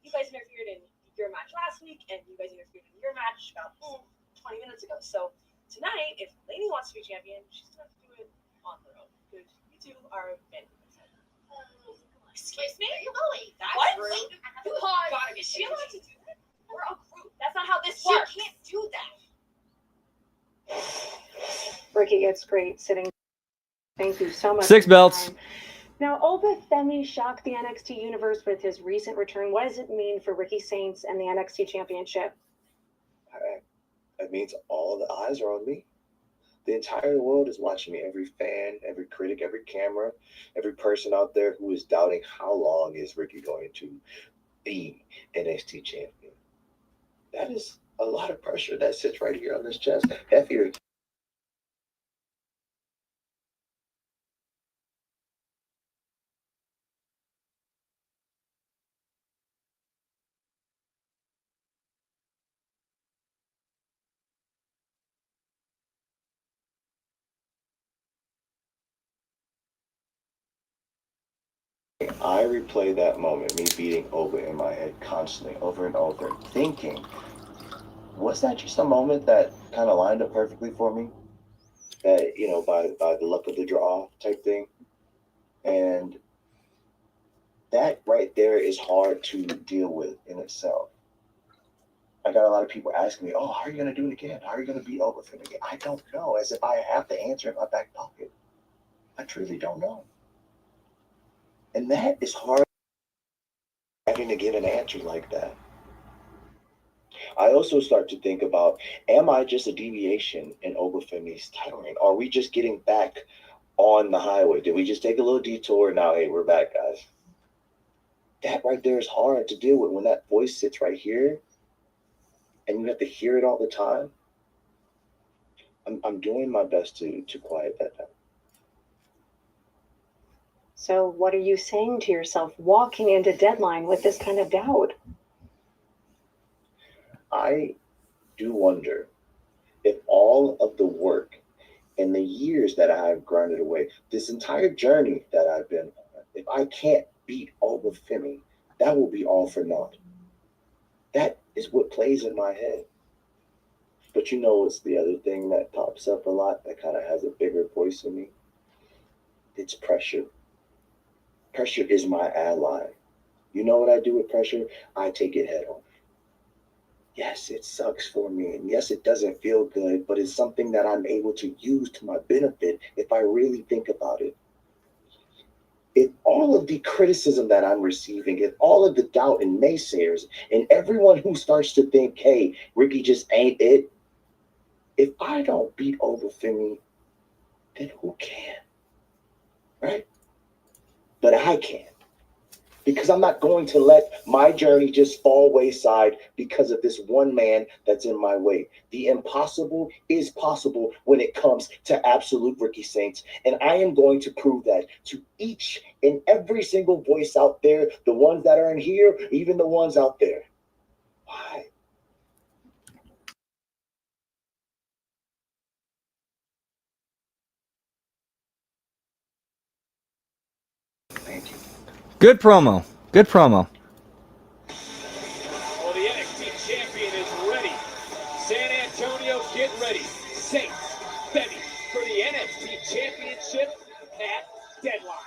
You guys interfered in your match last week, and you guys interfered in your match about 20 minutes ago. So tonight, if Lainey wants to be champion, she's going to have to do it on her own because you two are men. Excuse me? Chloe, that's what? Rude. God, is she allowed to do that? We're a group. That's not how this works. She can't do that. Ricky, it's great sitting. Thank you so much. 6 belts. Now, Obafemi shocked the NXT universe with his recent return. What does it mean for Ricky Saints and the NXT Championship? It means all the eyes are on me. The entire world is watching me. Every fan, every critic, every camera, every person out there who is doubting how long is Ricky going to be NXT champion. That is a lot of pressure that sits right here on his chest. Heavier. I replay that moment, me beating Oba in my head constantly, over and over, thinking, was that just a moment that kind of lined up perfectly for me? That, you know, by the luck of the draw type thing. And that right there is hard to deal with in itself. I got a lot of people asking me, oh, how are you going to do it again? How are you going to beat Oba again? I don't know, as if I have the answer in my back pocket. I truly don't know. And that is hard, having to give an answer like that. I also start to think about, am I just a deviation in Obafemi's title reign? Are we just getting back on the highway? Did we just take a little detour? Now, hey, we're back, guys. That right there is hard to deal with when that voice sits right here and you have to hear it all the time. I'm doing my best to quiet that down. So what are you saying to yourself walking into Deadline with this kind of doubt? I do wonder if all of the work and the years that I have grinded away, this entire journey that I've been on, if I can't beat Obafemi, that will be all for naught. That is what plays in my head. But you know what's the other thing that pops up a lot that kind of has a bigger voice in me? It's pressure. Pressure is my ally. You know what I do with pressure? I take it head on. Yes, it sucks for me, and yes, it doesn't feel good, but it's something that I'm able to use to my benefit if I really think about it. If all of the criticism that I'm receiving, if all of the doubt and naysayers, and everyone who starts to think, hey, Ricky just ain't it, if I don't beat Obafemi, then who can? Right? But I can. Because I'm not going to let my journey just fall wayside because of this one man that's in my way. The impossible is possible when it comes to absolute Ricky Saints. And I am going to prove that to each and every single voice out there, the ones that are in here, even the ones out there. Why? Thank you. Good promo. Good promo. Well, the NXT champion is ready. San Antonio, get ready. Saints, Femi for the NXT championship at Deadline.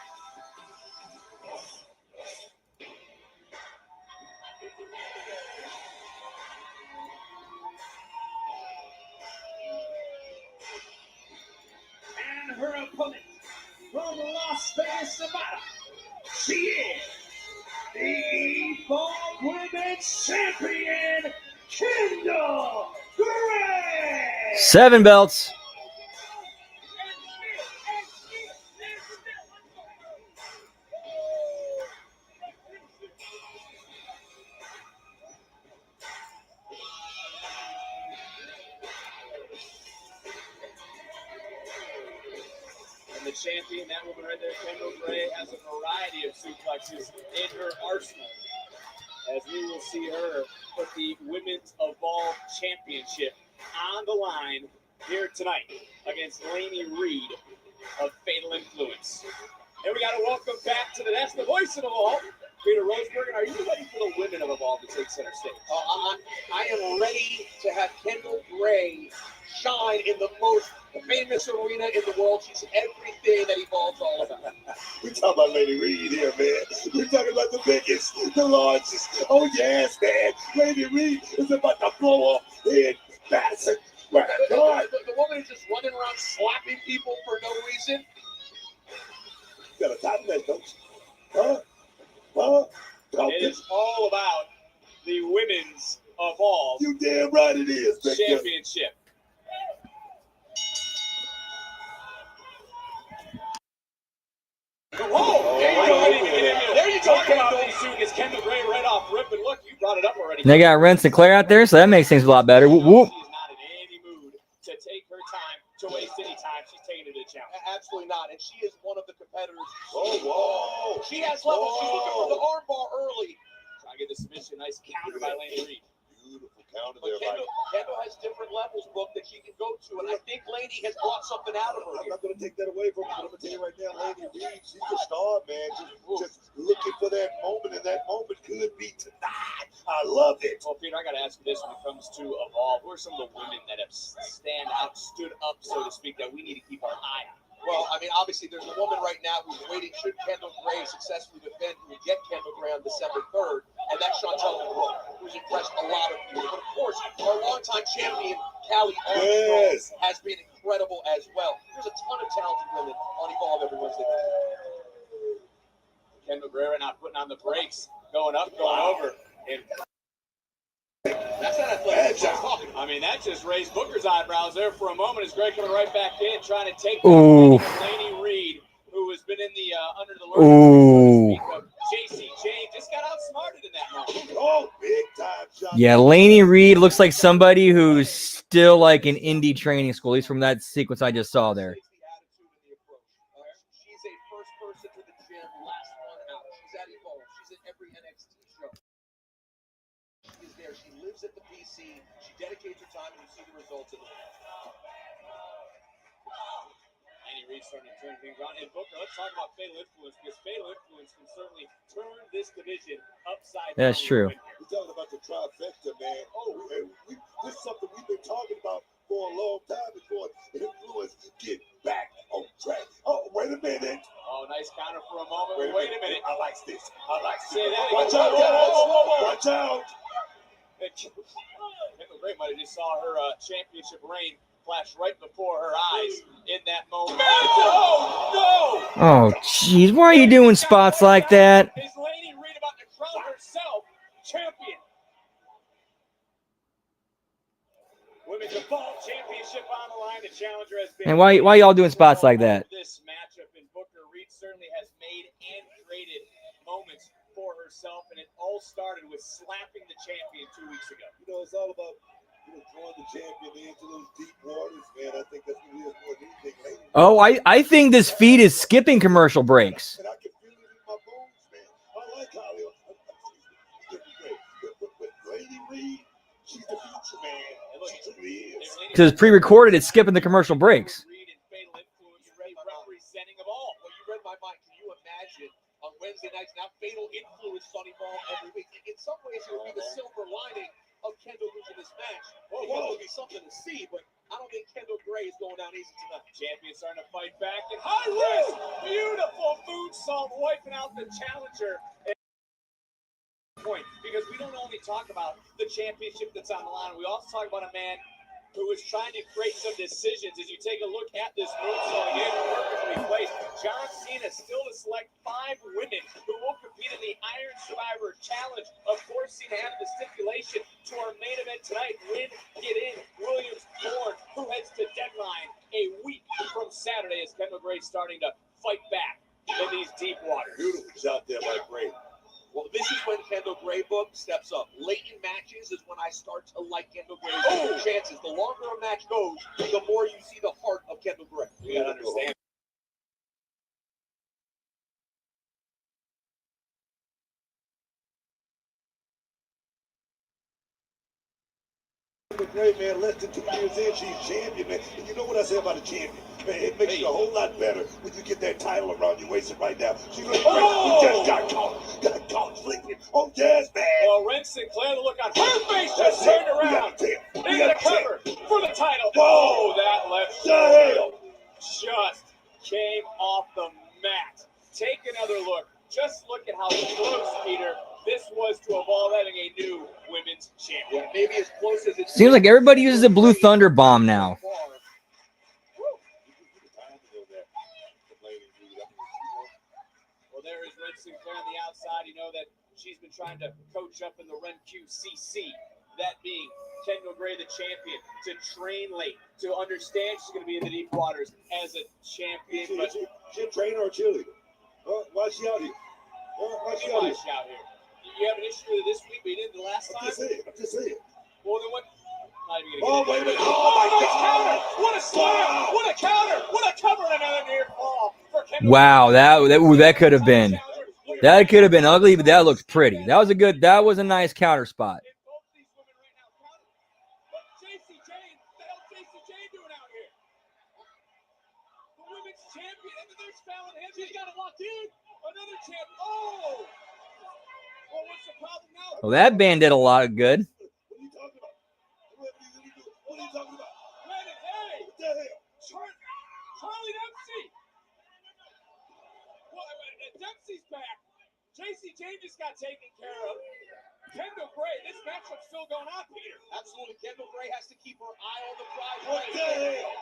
And her opponent from Las Vegas, Nevada, she is the Evolve Women's Champion, Kendall Gray. 7 belts. And the champion, that woman right there, Kendall Gray, has a variety of suplexes in her arsenal, as we will see her put the Women's Evolve Championship on the line here tonight against Lainey Reed of Fatal Influence. And we got to welcome back to that's the voice of Evolve, Peter Roseberg, are you ready for the women of Evolve to take center stage? I am ready to have Kendall Gray shine in the most famous arena in the world. She's everything that Evolve's all about. We talking about Lady Reed here, man. We're talking about the biggest, the largest. Oh, yes, man. Lady Reed is about to blow up in Madison. The woman is just running around slapping people for no reason. You got a title that, don't you? Huh? It is all about the women's Evolve. You damn right it is, man. Championship. Whoa! There you go. Talk about these two against Kendall Gray right off rip. And look, you brought it up already. They got Ren Sinclair out there, so that makes things a lot better. Whoop, whoop. She's not in any mood to take her time, to waste any time. She's taking it to the challenge. Absolutely not. And she is one of the competitors. Whoa. She has levels. She's looking for the armbar early. Trying to get the submission. Nice counter by Lane Reed. Beautiful counter But there, Kendall has different levels, Book, that she can go to. And I think Lady has brought something out of her. I'm not going to take that away from her, but I'm going to tell you right now, Lady Reed, she's a star, man. Just looking for that moment, and that moment could be tonight. I love it. Well, Peter, I got to ask you this when it comes to Evolve. Who are some of the women that have stood up, so to speak, that we need to keep our eye on? Well, I mean, obviously, there's a woman right now who's waiting. Should Kendall Gray successfully defend, who will get Kendall Gray on December 3rd, and that's Chantel Monroe, who's impressed a lot of people. But of course, our longtime champion, Callie Armstrong, has been incredible as well. There's a ton of talented women on Evolve every Wednesday night. Kendall Gray right now putting on the brakes, going up, going over. And that's not athletic. I mean, that just raised Booker's eyebrows there for a moment as Gray coming right back in, trying to take Ooh. Laney Reed, who has been in the under the Ooh. JC Jane just got outsmarted in that moment. Oh, big time shot. Yeah, Laney Reed looks like somebody who's still like in indie training school, at least from that sequence I just saw there. She's a first person to the gym, last one out. She's at Evolve. She's at every NXT show. She is there. She lives at the PC. She dedicates her time, and you see the results of it. Laney Reed starting to turn things around. And Booker, let's talk about Fatal Influence, because Fatal Influence can certainly turn this division upside down. That's true. We're talking about the trifecta, man. This is something we've been talking about for a long time before Influence get back on track. Oh, wait a minute. Oh, nice counter for a moment. Wait a minute. I like this. Say that. Watch out, guys. Watch out. Kendall Gray might have just saw her championship reign flash right before her eyes in that moment. Oh, no! Oh, jeez. Why are you doing spots like that? Is Laney Reed about to crown herself champion? Women's Evolve Championship on the line. The challenger has been. And why y'all doing spots like that? This matchup in Booker Reed certainly has made and created moments for herself, and it all started with slapping the champion 2 weeks ago. You know, it's all about throwing the champion into those deep waters, man. I think that's what it is more than anything lately. Oh, I think this feed is skipping commercial breaks. And I can feel it in my bones, man. I like Holly. But Lady Reed, she's the future, man. She really is. Because it's pre-recorded, it's skipping the commercial breaks. Reed and Fatal Influence representing of all. Well, you read my mind. Can you imagine on Wednesday nights now Fatal Influence on Evolve every week? In some ways, it would be the silver lining of Kendall losing this match. It would be something to see, but I don't think Kendall Gray is going down easy tonight. Champion starting to fight back, and high risk, beautiful moonsault wiping out the challenger. Point, because we don't only talk about the championship that's on the line, we also talk about a man who is trying to create some decisions. As you take a look at this moonsault again, perfectly placed. John Cena still to select 5 women who will compete in the Iron Survivor Challenge. Of course, Cena added the stipulation to our main event tonight. Win, get in. Williams Bourne, who heads to Deadline a week from Saturday as Kendall Gray starting to fight back in these deep waters. Beautiful shot there by Gray. Well, this is when Kendall Gray book steps up. Late in matches is when I start to like Kendall Gray's chances. The longer a match goes, the more you see the heart of Kendall Gray. You gotta understand. Hey, man, less than 2 years in, she's champion, man. And you know what I say about a champion? Man, it makes you a whole lot better when you get that title around your waist. And right now, she looks great. Oh! He just got caught flicking. Oh, yes, man. Well, Ren Sinclair, the look on her face just turned around. They're going to cover for the title. Whoa. Oh, that left The hell? just came off the mat. Take another look. Just look at how close, Peter, this was to Evolve having a new women's champion. Yeah, maybe as close as it Seems like everybody uses a Blue Thunder bomb now. Well, there is Ren Sinclair on the outside. You know that she's been trying to coach up in the Ren QCC. That being Kendall Gray, the champion, to train late, to understand she's going to be in the deep waters as a champion. But She a trainer or cheerleader? Why is she out here? Why is she out here? You have an issue with it this week, but you didn't the last time? I'm just saying. Well, then what? Not even Oh, gonna wait a minute. Oh, my nice God. counter! What a slam! What a counter! What a cover! And another near fall for Kendall. Wow, that could have been ugly, but that looked pretty. That was a nice counter spot. Well, that band did a lot of good. What are you talking about? What are you talking about? Hey, What the hell? Charlie Dempsey. Well, Dempsey's back. JC Jane just got taken care of. Kendall Gray, this matchup's still going on, Peter. Absolutely. Kendall Gray has to keep her eye on the prize. What the hell?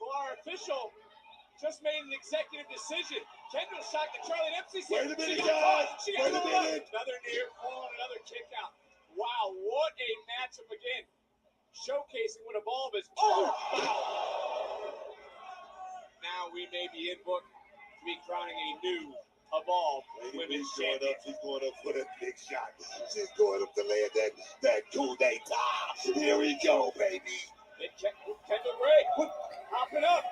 Well, our official just made an executive decision. Kendall shot to Charlie Dempsey. Wait a minute, She guys. got Wait a minute. another near fall and another kick out. Wow, what a matchup again. Showcasing what Evolve is. Oh, wow. Now we may be in book to be crowning a new Evolve women's champion. She's going up for that big shot. She's going up to land that coup d'etat. Here we go, baby. Kendall Gray hopping up.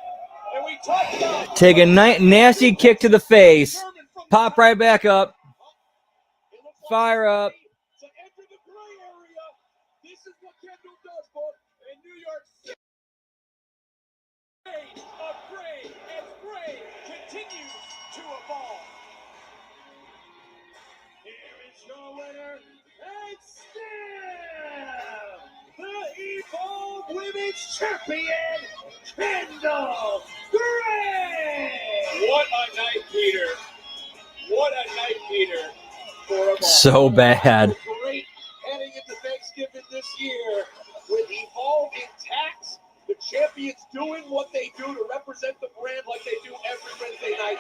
And we talked about Take a nasty kick to the face. Pop right back up. Fire up. to enter the gray area. This is what Kendall does, folks, in New York City. Of Gray as Gray continues to evolve. Here is your winner, and still the Evolve Women's Champion, Kendall Gray. What a night, Peter. What a night, Peter. So bad. Great heading into Thanksgiving this year with Evolve intact. The champions doing what they do to represent the brand like they do every Wednesday night.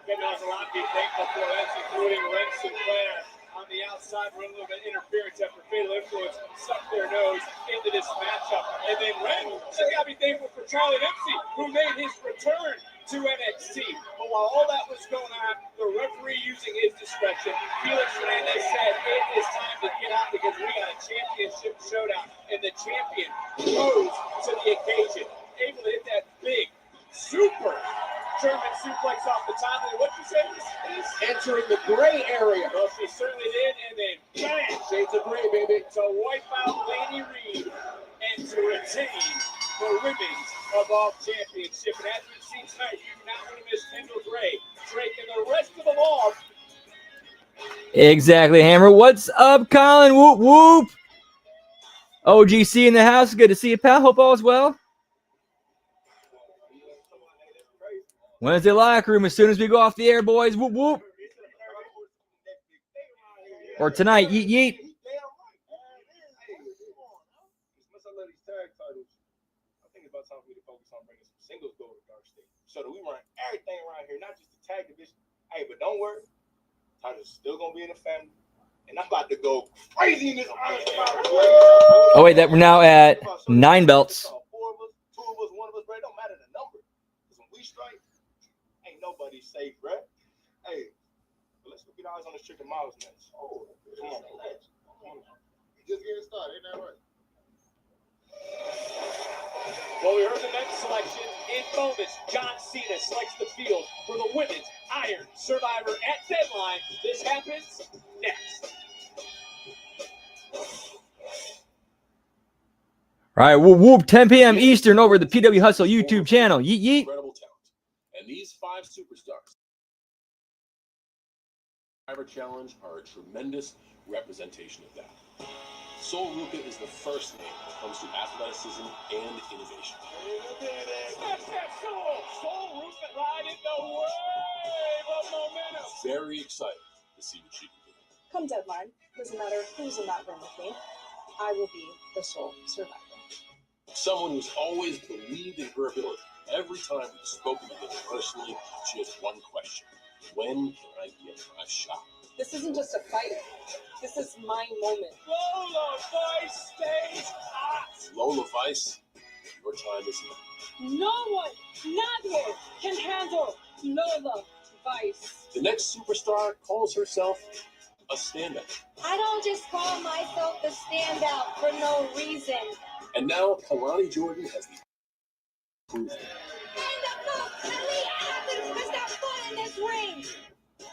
Kendall's a lot to be thankful for. That's including Ren Sinclair on the outside for a little bit of interference after Fatal Influence sucked their nose into this matchup. And then Ren, she's got to be thankful for Charlie Dempsey, who made his return to NXT. But while all that was going on, the referee using his discretion, Felix Hernandez said it is time to get out because we got a championship showdown. And the champion rose to the occasion, able to hit that big, super German suplex off the top. And what you say this is? Entering the gray area. Well, she certainly did. And then bam! Shades of gray, baby. To wipe out Laney Reed and to retain the Women's Evolve Championship. And as we've seen tonight, you do not want to miss Kendall Gray, Drake, and the rest of Evolve. Exactly, Hammer. What's up, Colin? Whoop, whoop. OGC in the house. Good to see you, pal. Hope all is well. Wednesday locker room as soon as we go off the air, boys. Whoop, whoop. Or tonight, yeet, yeet. So that we run everything around here, not just the tag division. Hey, but don't worry, title's still gonna be in the family, and I'm about to go crazy in this honest battle. Oh, wait, that we're now at 9 belts. 4 of us, 2 of us, 1 of us, bro. It don't matter the number. Because when we strike, ain't nobody safe, bro. Hey, let's go get eyes on this chicken miles next. Oh, come on, let's. Just getting started, ain't that right? Well, we heard the next selection. In moments, John Cena selects the field for the Women's Iron Survivor at Deadline. This happens next. All right, whoop, 10 p.m. Eastern over the PW Hustle YouTube channel. Yeet, yeet. Incredible talent. And these 5 superstars Survivor Challenge are a tremendous representation of that. Sol Ruka is the first name when it comes to athleticism and innovation. That's that Sol! Sol Ruka riding the wave of momentum. Very excited to see what she can do. Come Deadline, doesn't matter who's in that room with me, I will be the sole survivor. Someone who's always believed in her ability. Every time we've spoken to her personally, she has one question. When can I get my shot? This isn't just a fight. This is my moment. Lola Vice stays hot. Lola Vice, your time is now. No one, nadie, can handle Lola Vice. The next superstar calls herself a standout. I don't just call myself the standout for no reason. And now Kalani Jordan has the proof.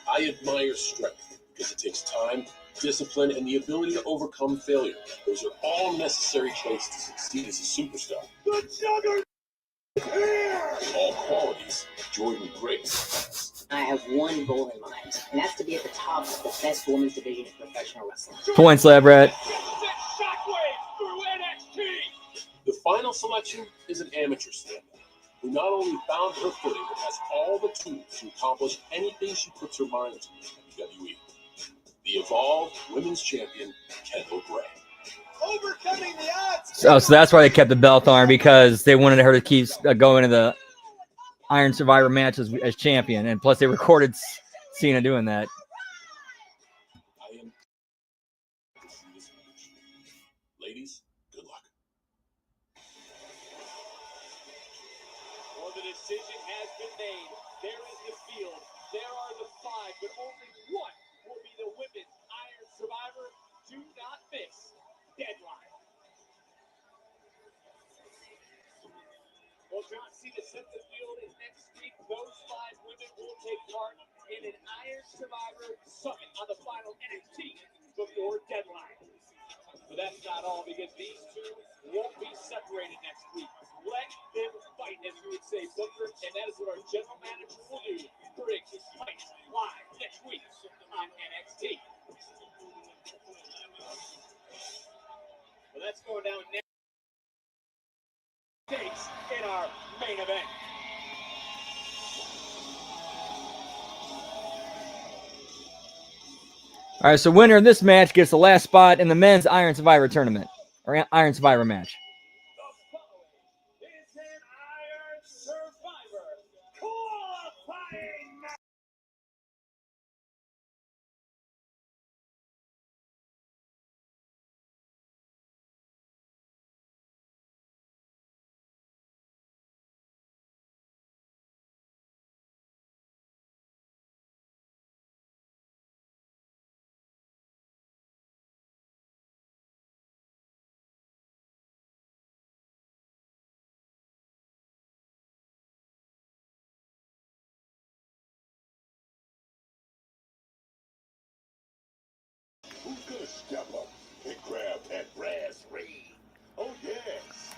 I admire strength because it takes time, discipline, and the ability to overcome failure. Those are all necessary traits to succeed as a superstar. The juggernaut here. All qualities Jordan brings. I have one goal in mind, and that's to be at the top of the best women's division in professional wrestling. Points, Lab Rat. Shockwave through NXT. The final selection is an amateur standout who not only found her footing, but has all the tools to accomplish anything she puts her mind to in WWE. The Evolved Women's Champion, Kendall Gray. Overcoming the odds. So that's why they kept the belt on her, because they wanted her to keep going to the Iron Survivor match as champion. And plus, they recorded Cena doing that. I am to see this match. Ladies, good luck. Well, the decision has been made. There is the field. There are the 5, but only one will be the Women's Iron Survivor. Do not miss Deadline. Well, John Cena set the field, and next week those 5 women will take part in an Iron Survivor Summit on the final NXT before Deadline. But that's not all, because these two won't be separated next week. Let them fight, as we would say, Booker, and that is what our general manager will do. Briggs fights live next week on NXT. Well, that's going down next. Takes in our main event. All right, so winner of this match gets the last spot in the men's Iron Survivor tournament, or Iron Survivor match. The following is an Iron Survivor qualifying match. Who's gonna step up and grab that brass ring? Oh yes.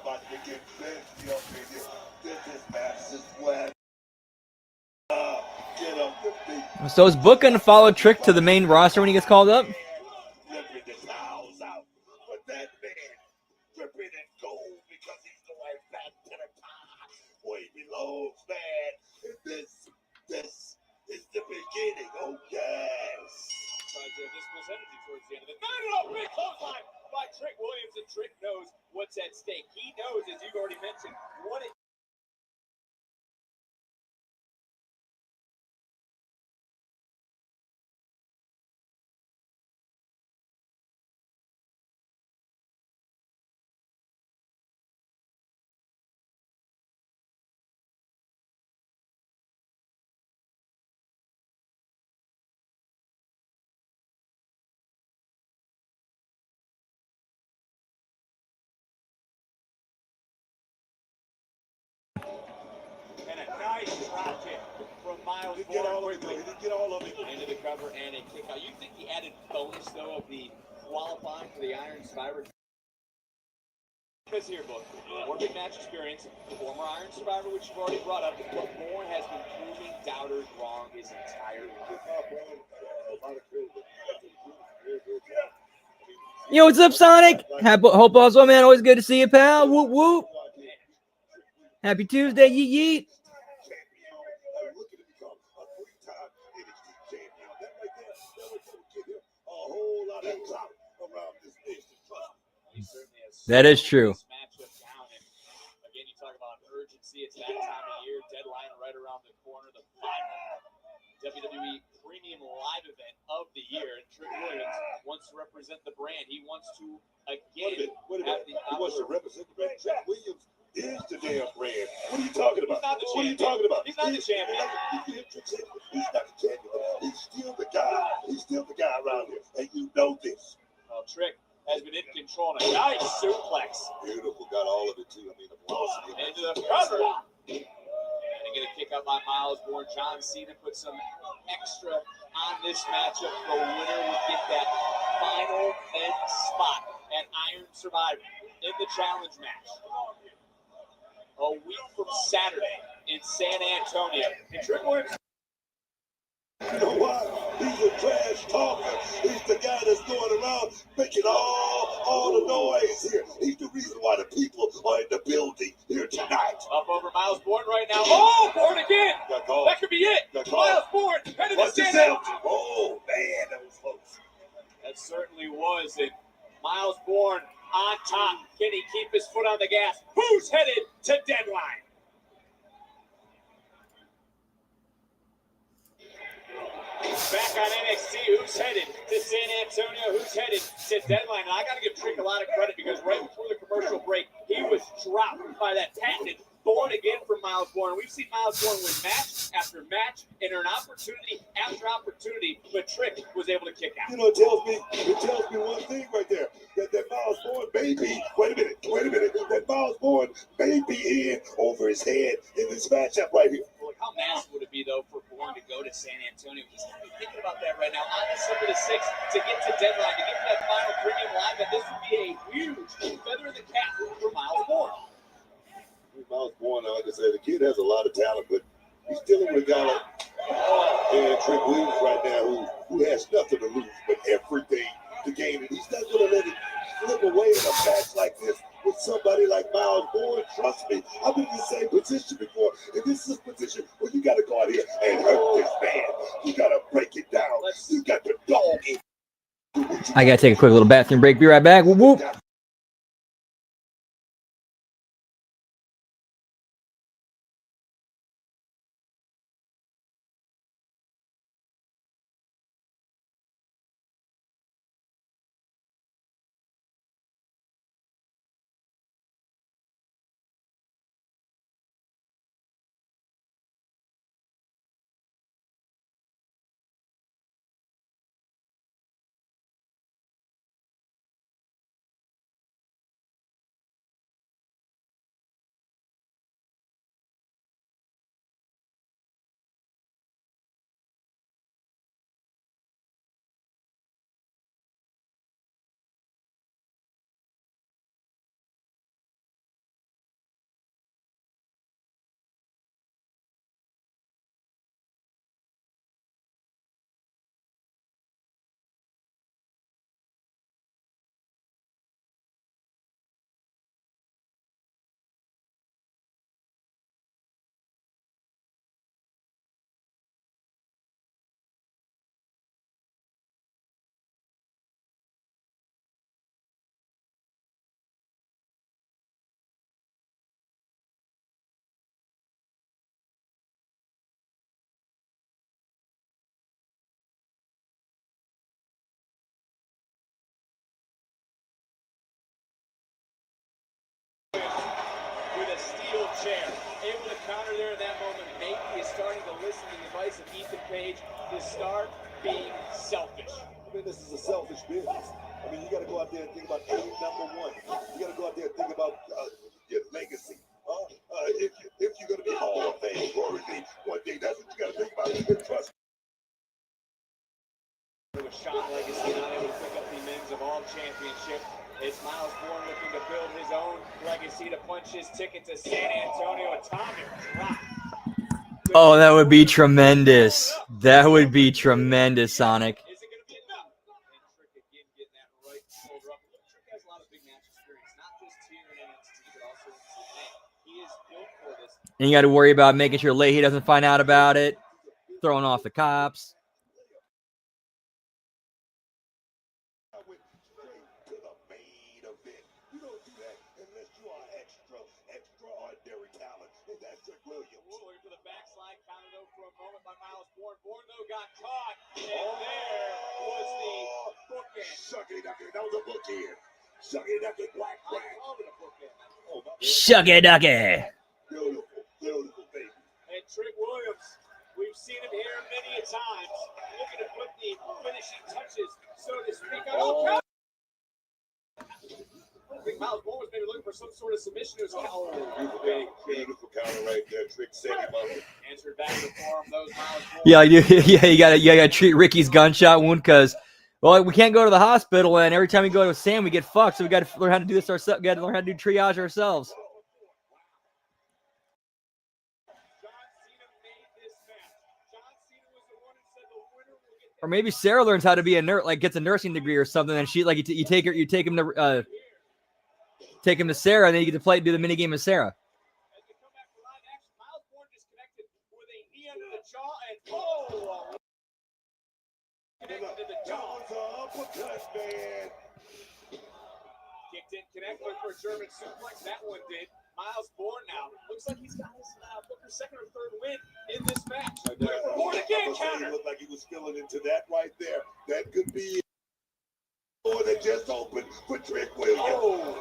about to get busy up in here. This is massive sweat. Get up the feet. So is Book going to follow Trick to the main roster when he gets called up? Ripping the towels out. But that man, ripping and gold because he's going back to the top where he belongs, man. And this is the beginning. Oh, yes. This was energy towards the end of the night. Big clothesline by Trick Williams, and Trick knows what's at stake. He knows, as you've already mentioned, what it and a nice drop kick from Miles He didn't get all of Bourne it, though. He didn't get all of it. into the cover and a kick out. You think the added bonus, though, of the qualifying for the Iron Survivor? Because here, Book, more big match experience, former Iron Survivor, which you've already brought up, but Bourne has been proving doubters wrong his entire life. Yo, what's up, Sonic? Hope all's well, man. Always good to see you, pal. Whoop, whoop. Happy Tuesday, yeet, yeet. That is true. Again, you talk about urgency. It's that time of year. Deadline right around the corner. The final WWE Premium Live event of the year. And Trick Williams wants to represent the brand. He wants to, again, have the He wants to represent the brand. Trick Williams is the damn brand. What are you talking about? He's not the What are you champion. talking about? He's not the champion. He's not the champion. He's still the guy. He's still the guy around here. And you know this. Trick has been in control and a nice suplex. Beautiful. Got all of it, too. I mean, the velocity. Into the cover. And get a kick out by Miles Bourne. John Cena put some extra on this matchup. The winner would get that final end spot at Iron Survivor in the challenge match. A week from Saturday in San Antonio. And Trick Williams. You know why? He's a trash talker. He's the guy that's going around making all the noise here. He's the reason why the people are in the building here tonight. Up over Miles Bourne right now. Oh, Bourne again. That could be it. Miles Bourne headed to San Antonio. Oh, man, that was close. That certainly was. And Miles Bourne on top. Can he keep his foot on the gas? Who's headed to Deadline? Back on NXT, who's headed to San Antonio? Who's headed to Deadline? And I got to give Trick a lot of credit because right before the commercial break, he was dropped by that patented Bourne again from Miles Bourne. We've seen Miles Bourne win match after match and earn opportunity after opportunity, but Trick was able to kick out. You know, it tells me one thing right there. That Miles Bourne may be, wait a minute, that Miles Bourne may be in over his head in this matchup right here. Look, how massive would it be, though, for Bourne to go to San Antonio? He's not even thinking about that right now. On December the 6th, to get to Deadline, to get to that final premium live, and this would be a huge feather in the cap for Miles Bourne. Miles Bourne, like I said, the kid has a lot of talent, but he's dealing with a guy like Trick Williams right now who has nothing to lose but everything to gain. And he's not going to let it slip away in a match like this with somebody like Miles Bourne. Trust me, I've been in the same position before, and this is a position where you got to go out here and hurt this man. You got to break it down. You got to dog it. I got to take a quick little bathroom break. Be right back. Whoop, whoop. Page to start being selfish. I mean, this is a selfish business. I mean, you got to go out there and think about aim number one. You got to go out there and think about your legacy. If you're going to be Hall of Fame worthy one day, that's what you got to think about. And trust. With Sean Legacy not able to pick up the men's of all championship. It's Miles Bourne looking to build his own legacy to punch his ticket to San Antonio. Atomic drop. Oh, that would be tremendous. That would be tremendous, Sonic. Is it going to be enough? And Trick again getting that right shoulder up. Trick has a lot of big match experience, not just here in NXT, but also in TNA. He is built for this. And you got to worry about making sure Leahy doesn't find out about it, throwing off the cops. Extraordinary talent, and that's Trick Williams. Looking for the backslide, counted over for a moment by Miles Bourne. Bourne, though, got caught, and there was the bookend. Shucky ducky, that was a bookend. Shucky ducky, black I black. called it a bookend. Oh, my bad. Shucky ducky. Beautiful, beautiful baby. And Trick Williams, we've seen him here many a times, looking to put the finishing touches, so to speak. Oh, I think Miles Bourne was maybe looking for some sort of submission to his counter. Beautiful counter right there. Trick set him up. Answered back to form those Miles Bourne. Yeah, you gotta treat Ricky's gunshot wound because, well, we can't go to the hospital, and every time we go to Sam, we get fucked. So we got to learn how to do this ourselves. Got to learn how to do triage ourselves. Or maybe Sarah learns how to be a nurse, like gets a nursing degree or something, and she like you take him to Sarah, and then you get to do the mini game with Sarah. As we come back to live action, Miles Bourne disconnected with a knee under the jaw, and connected to the jaw. Kicked in, connect, looked for a German suplex. That one did. Miles Bourne now looks like he's got his Booker's second or third win in this match. Bourne again counter. Looked like he was filling into that right there. That could be door that just opened for Trick Williams. Oh.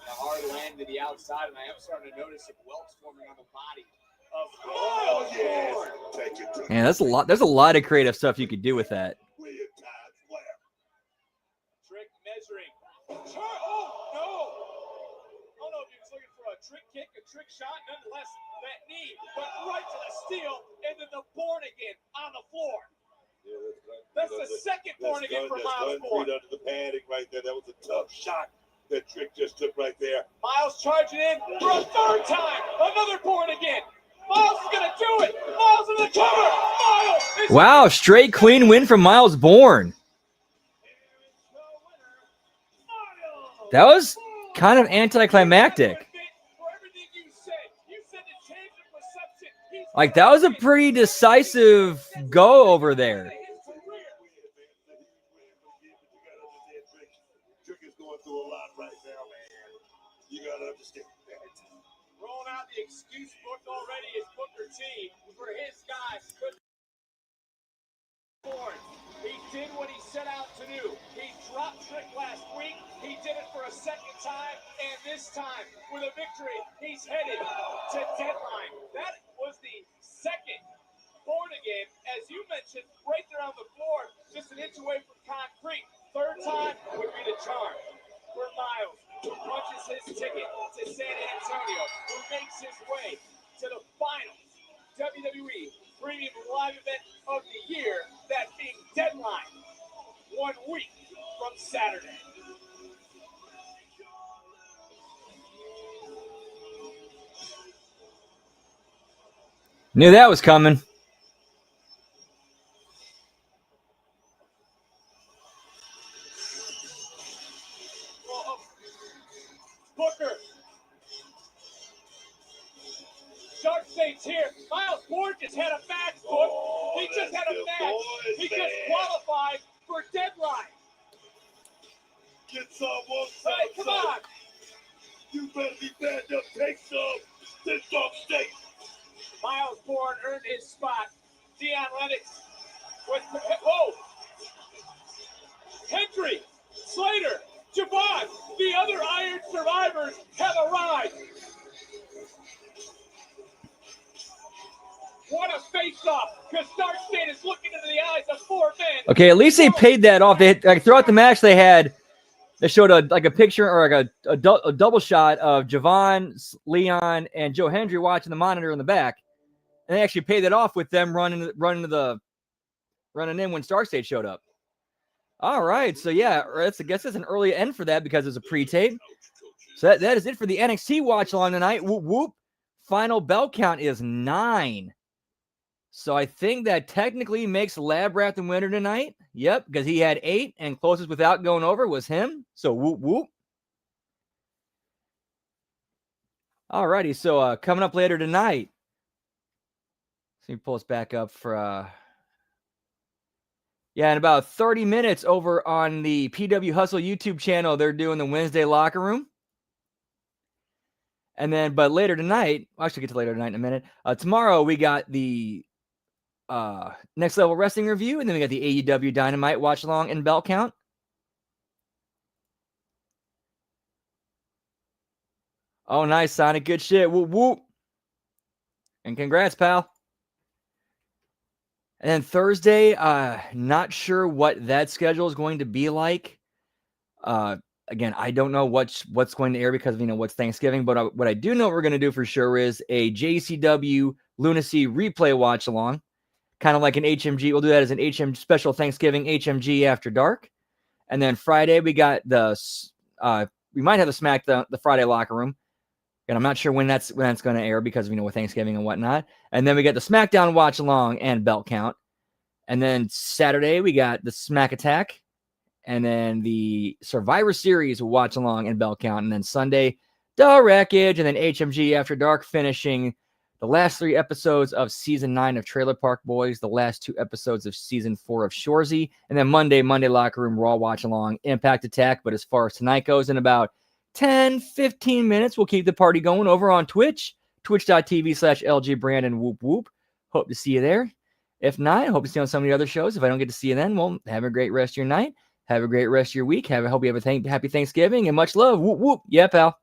A hard land to the outside, and I am starting to notice some welts forming on the body of Miles Bourne. Take it to Man, that's a lot. There's a lot of creative stuff you could do with that. Trick measuring. Oh, no. I don't know if he was looking for a trick kick, a trick shot. Nonetheless, that knee went right to the steel, and then the Bourne again on the floor. Yeah, that's the second Bourne again for Miles Bourne. Under the padding right there. That was a tough shot that Trick just took right there. Miles charging in for a third time. Another Bourne again. Miles is going to do it. Miles in the cover. Miles is Wow, straight clean win from Miles Bourne. That was kind of anticlimactic. Like, that was a pretty decisive go over there. Trick is going through a lot right now, man. You got to understand that. rolling out the excuse book already is Booker T for his guys. He did what he set out to do. He dropped Trick last week. He did it for a second time, and this time, with a victory, he's headed to Deadline. That was the second Bourne again, as you mentioned, right there on the floor, just an inch away from concrete. Third time would be the charm for Miles, who punches his ticket to San Antonio, who makes his way to the finals WWE Premium Live Event of the year, that being Deadline, 1 week from Saturday. Knew that was coming. Booker. Shark State's here. Miles Bourne just had a match, Book. He just had a match. He just qualified for Deadline. Get some, one Hey, come on. You better be bad enough. Take some. This Shark State. Miles Bourne earned his spot. Dion Lennox with whoa. Hendry, Slater, Javon, the other Iron survivors have arrived. What a face-off because Star State is looking into the eyes of 4 men. Okay, at least they paid that off. They like throughout the match they showed a picture or like a double shot of Javon, Leon, and Joe Hendry watching the monitor in the back, and they actually paid it off with them running in when Star State showed up. All right, so yeah, I guess it's an early end for that because it's a pre-tape. So that is it for the NXT watch along tonight. Whoop whoop. Final bell count is 9. So I think that technically makes Lab Rat the winner tonight. Yep, because he had 8 and closest without going over was him. So whoop whoop. All righty, so coming up later tonight. Let me pull us back up for in about 30 minutes over on the PW Hustle YouTube channel, they're doing the Wednesday locker room. And then, but later tonight, I'll actually get to later tonight in a minute. Tomorrow, we got the Next Level Wrestling review, and then we got the AEW Dynamite watch along and bell count. Oh, nice, Sonic. Good shit. Whoop, whoop. And congrats, pal. And then Thursday, not sure what that schedule is going to be like. Again, I don't know what's going to air because of, what's Thanksgiving. But what I do know we're going to do for sure is a JCW Lunacy replay watch along. Kind of like an HMG. We'll do that as an HMG special Thanksgiving HMG After Dark. And then Friday, we got we might have the Friday locker room. And I'm not sure when that's going to air because with Thanksgiving and whatnot. And then we got the SmackDown watch along and belt count. And then Saturday we got the Smack Attack, and then the Survivor Series watch along and belt count. And then Sunday, the Wreckage, and then HMG After Dark, finishing the last 3 episodes of season 9 of Trailer Park Boys, the last 2 episodes of season 4 of Shoresy, and then Monday locker room Raw watch along, Impact Attack. But as far as tonight goes, in about 10-15 minutes, we'll keep the party going over on Twitch, twitch.tv/LGBrandon whoop whoop. Hope to see you there. If not, I hope to see you on some of the other shows. If I don't get to see you then, well, have a great rest of your night. Have a great rest of your week. Hope you have a happy Thanksgiving and much love. Whoop whoop. Yeah, pal.